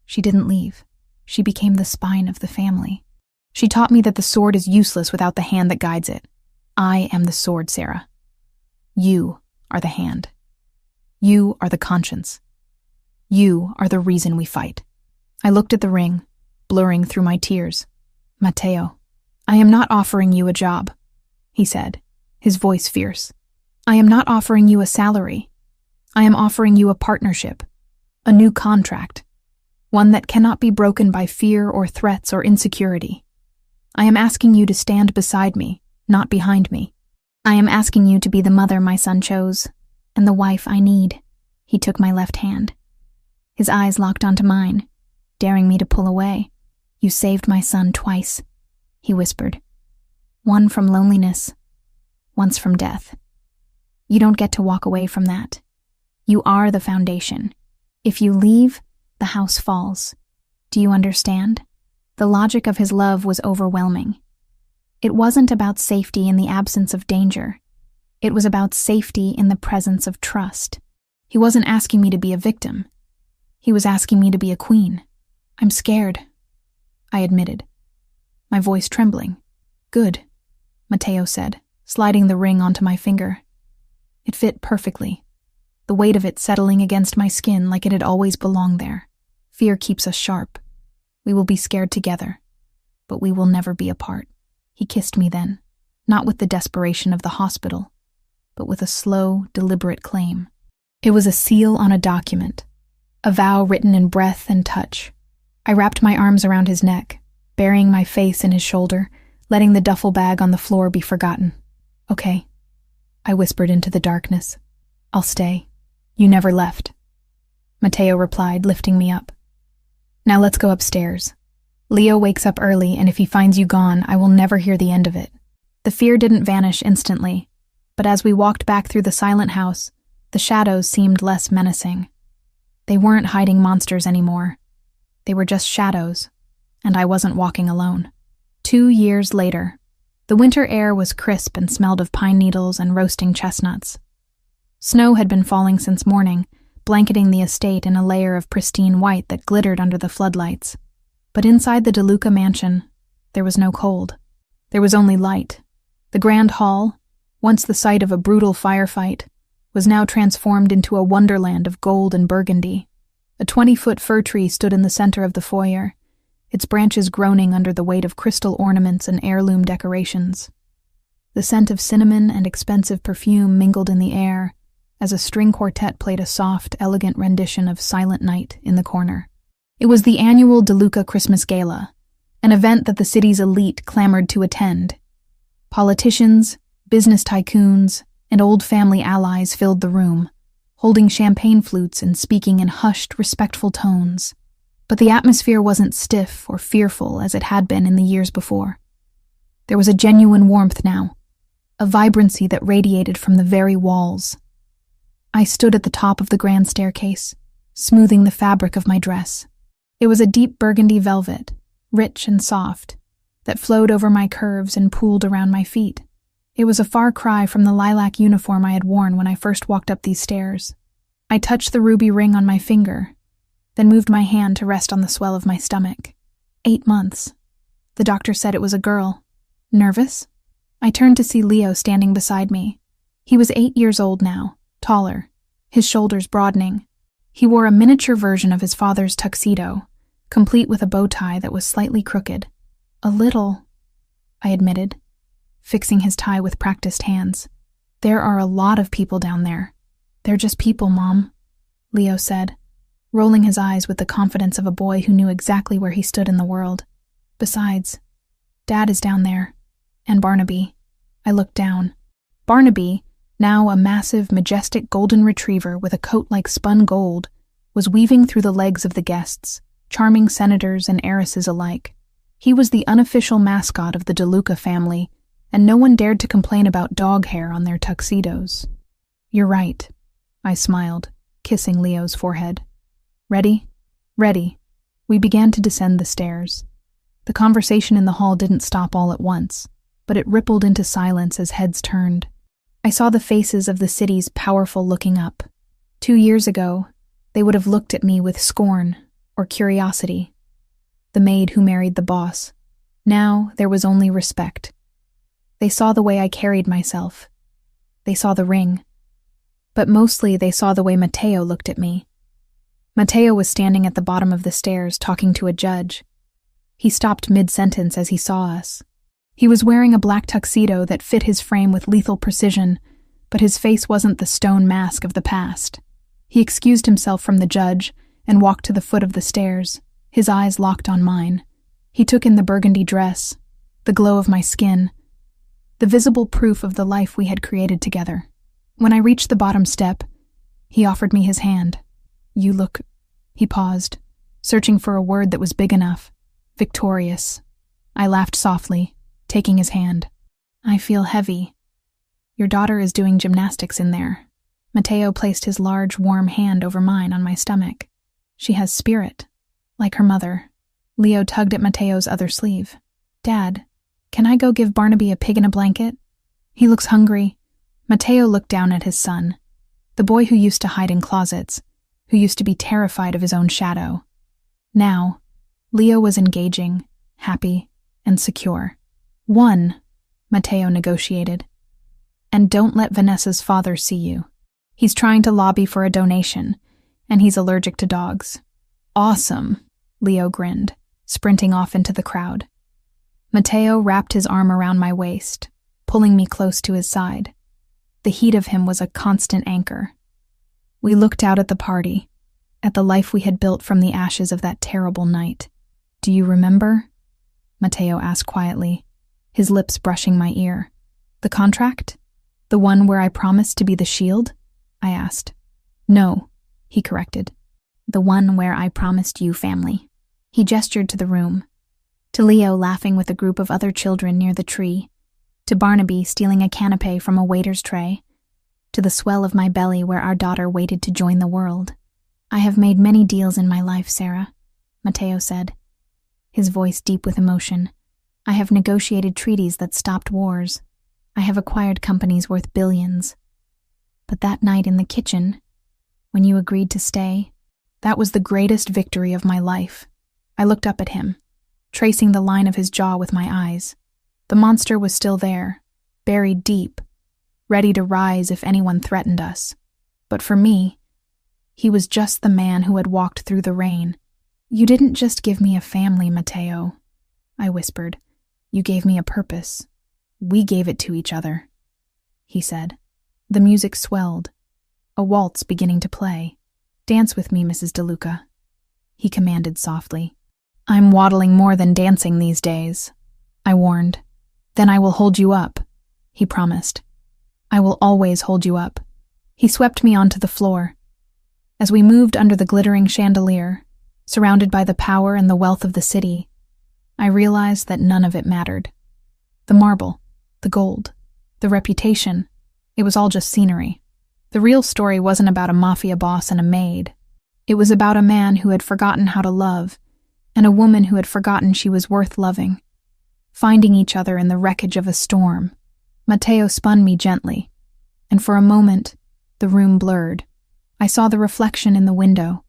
S1: She didn't leave. She became the spine of the family. She taught me that the sword is useless without the hand that guides it. I am the sword, Sarah. You are the hand. You are the conscience. You are the reason we fight. I looked at the ring, blurring through my tears. Matteo, I am not offering you a job, he said, his voice fierce. I am not offering you a salary. I am offering you a partnership, a new contract, one that cannot be broken by fear or threats or insecurity. I am asking you to stand beside me, not behind me. I am asking you to be the mother my son chose, and the wife I need. He took my left hand. His eyes locked onto mine, daring me to pull away. You saved my son twice, he whispered. One from loneliness, once from death. You don't get to walk away from that. You are the foundation. If you leave, the house falls. Do you understand? The logic of his love was overwhelming. It wasn't about safety in the absence of danger. It was about safety in the presence of trust. He wasn't asking me to be a victim. He was asking me to be a queen. I'm scared, I admitted, my voice trembling. Good, Matteo said, sliding the ring onto my finger. It fit perfectly, the weight of it settling against my skin like it had always belonged there. Fear keeps us sharp. We will be scared together, but we will never be apart. He kissed me then, not with the desperation of the hospital, but with a slow, deliberate claim. It was a seal on a document, a vow written in breath and touch. I wrapped my arms around his neck, burying my face in his shoulder, letting the duffel bag on the floor be forgotten. Okay, I whispered into the darkness. I'll stay. You never left. Matteo replied, lifting me up. Now let's go upstairs. Leo wakes up early, and if he finds you gone, I will never hear the end of it. The fear didn't vanish instantly, but as we walked back through the silent house, the shadows seemed less menacing. They weren't hiding monsters anymore. They were just shadows, and I wasn't walking alone. 2 years later, the winter air was crisp and smelled of pine needles and roasting chestnuts. Snow had been falling since morning, blanketing the estate in a layer of pristine white that glittered under the floodlights. But inside the DeLuca mansion, there was no cold. There was only light. The grand hall, once the site of a brutal firefight, was now transformed into a wonderland of gold and burgundy. A 20-foot fir tree stood in the center of the foyer, its branches groaning under the weight of crystal ornaments and heirloom decorations. The scent of cinnamon and expensive perfume mingled in the air as a string quartet played a soft, elegant rendition of Silent Night in the corner. It was the annual DeLuca Christmas Gala, an event that the city's elite clamored to attend. Politicians, business tycoons, and old family allies filled the room, holding champagne flutes and speaking in hushed, respectful tones. But the atmosphere wasn't stiff or fearful as it had been in the years before. There was a genuine warmth now, a vibrancy that radiated from the very walls. I stood at the top of the grand staircase, smoothing the fabric of my dress. It was a deep burgundy velvet, rich and soft, that flowed over my curves and pooled around my feet. It was a far cry from the lilac uniform I had worn when I first walked up these stairs. I touched the ruby ring on my finger, then moved my hand to rest on the swell of my stomach. 8 months. The doctor said it was a girl. Nervous? I turned to see Leo standing beside me. He was 8 years old now, taller, his shoulders broadening. He wore a miniature version of his father's tuxedo, complete with a bow tie that was slightly crooked. A little, I admitted, fixing his tie with practiced hands. There are a lot of people down there. They're just people, Mom, Leo said, rolling his eyes with the confidence of a boy who knew exactly where he stood in the world. Besides, Dad is down there, and Barnaby. I looked down. Barnaby, now a massive, majestic golden retriever with a coat like spun gold, was weaving through the legs of the guests, charming senators and heiresses alike. He was the unofficial mascot of the DeLuca family, and no one dared to complain about dog hair on their tuxedos. You're right, I smiled, kissing Leo's forehead. Ready? Ready. We began to descend the stairs. The conversation in the hall didn't stop all at once, but it rippled into silence as heads turned. I saw the faces of the city's powerful looking up. 2 years ago, they would have looked at me with scorn or curiosity. The maid who married the boss. Now there was only respect. They saw the way I carried myself. They saw the ring. But mostly they saw the way Matteo looked at me. Matteo was standing at the bottom of the stairs talking to a judge. He stopped mid-sentence as he saw us. He was wearing a black tuxedo that fit his frame with lethal precision, but his face wasn't the stone mask of the past. He excused himself from the judge and walked to the foot of the stairs, his eyes locked on mine. He took in the burgundy dress, the glow of my skin, the visible proof of the life we had created together. When I reached the bottom step, he offered me his hand. You look... He paused, searching for a word that was big enough. Victorious. I laughed softly, taking his hand. I feel heavy. Your daughter is doing gymnastics in there. Matteo placed his large, warm hand over mine on my stomach. She has spirit, like her mother. Leo tugged at Matteo's other sleeve. Dad, can I go give Barnaby a pig in a blanket? He looks hungry. Matteo looked down at his son, the boy who used to hide in closets, who used to be terrified of his own shadow. Now, Leo was engaging, happy, and secure. 1, Matteo negotiated. And don't let Vanessa's father see you. He's trying to lobby for a donation, and he's allergic to dogs. Awesome, Leo grinned, sprinting off into the crowd. Matteo wrapped his arm around my waist, pulling me close to his side. The heat of him was a constant anchor. We looked out at the party, at the life we had built from the ashes of that terrible night. Do you remember? Matteo asked quietly, his lips brushing my ear. The contract? The one where I promised to be the shield? I asked. No, he corrected. The one where I promised you family. He gestured to the room, to Leo laughing with a group of other children near the tree, to Barnaby stealing a canapé from a waiter's tray, to the swell of my belly where our daughter waited to join the world. I have made many deals in my life, Sarah, Matteo said, his voice deep with emotion. I have negotiated treaties that stopped wars. I have acquired companies worth billions. But that night in the kitchen, when you agreed to stay, that was the greatest victory of my life. I looked up at him, tracing the line of his jaw with my eyes. The monster was still there, buried deep, ready to rise if anyone threatened us. But for me, he was just the man who had walked through the rain. You didn't just give me a family, Matteo, I whispered. You gave me a purpose. We gave it to each other, he said. The music swelled, a waltz beginning to play. Dance with me, Mrs. DeLuca, he commanded softly. I'm waddling more than dancing these days, I warned. Then I will hold you up, he promised. I will always hold you up. He swept me onto the floor. As we moved under the glittering chandelier, surrounded by the power and the wealth of the city, I realized that none of it mattered. The marble, the gold, the reputation, it was all just scenery. The real story wasn't about a mafia boss and a maid. It was about a man who had forgotten how to love, and a woman who had forgotten she was worth loving. Finding each other in the wreckage of a storm, Matteo spun me gently, and for a moment, the room blurred. I saw the reflection in the window,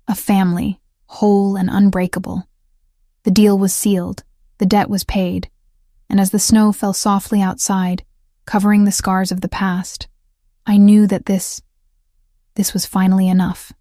S1: a family, whole and unbreakable. The deal was sealed, the debt was paid, and as the snow fell softly outside, covering the scars of the past, I knew that this was finally enough.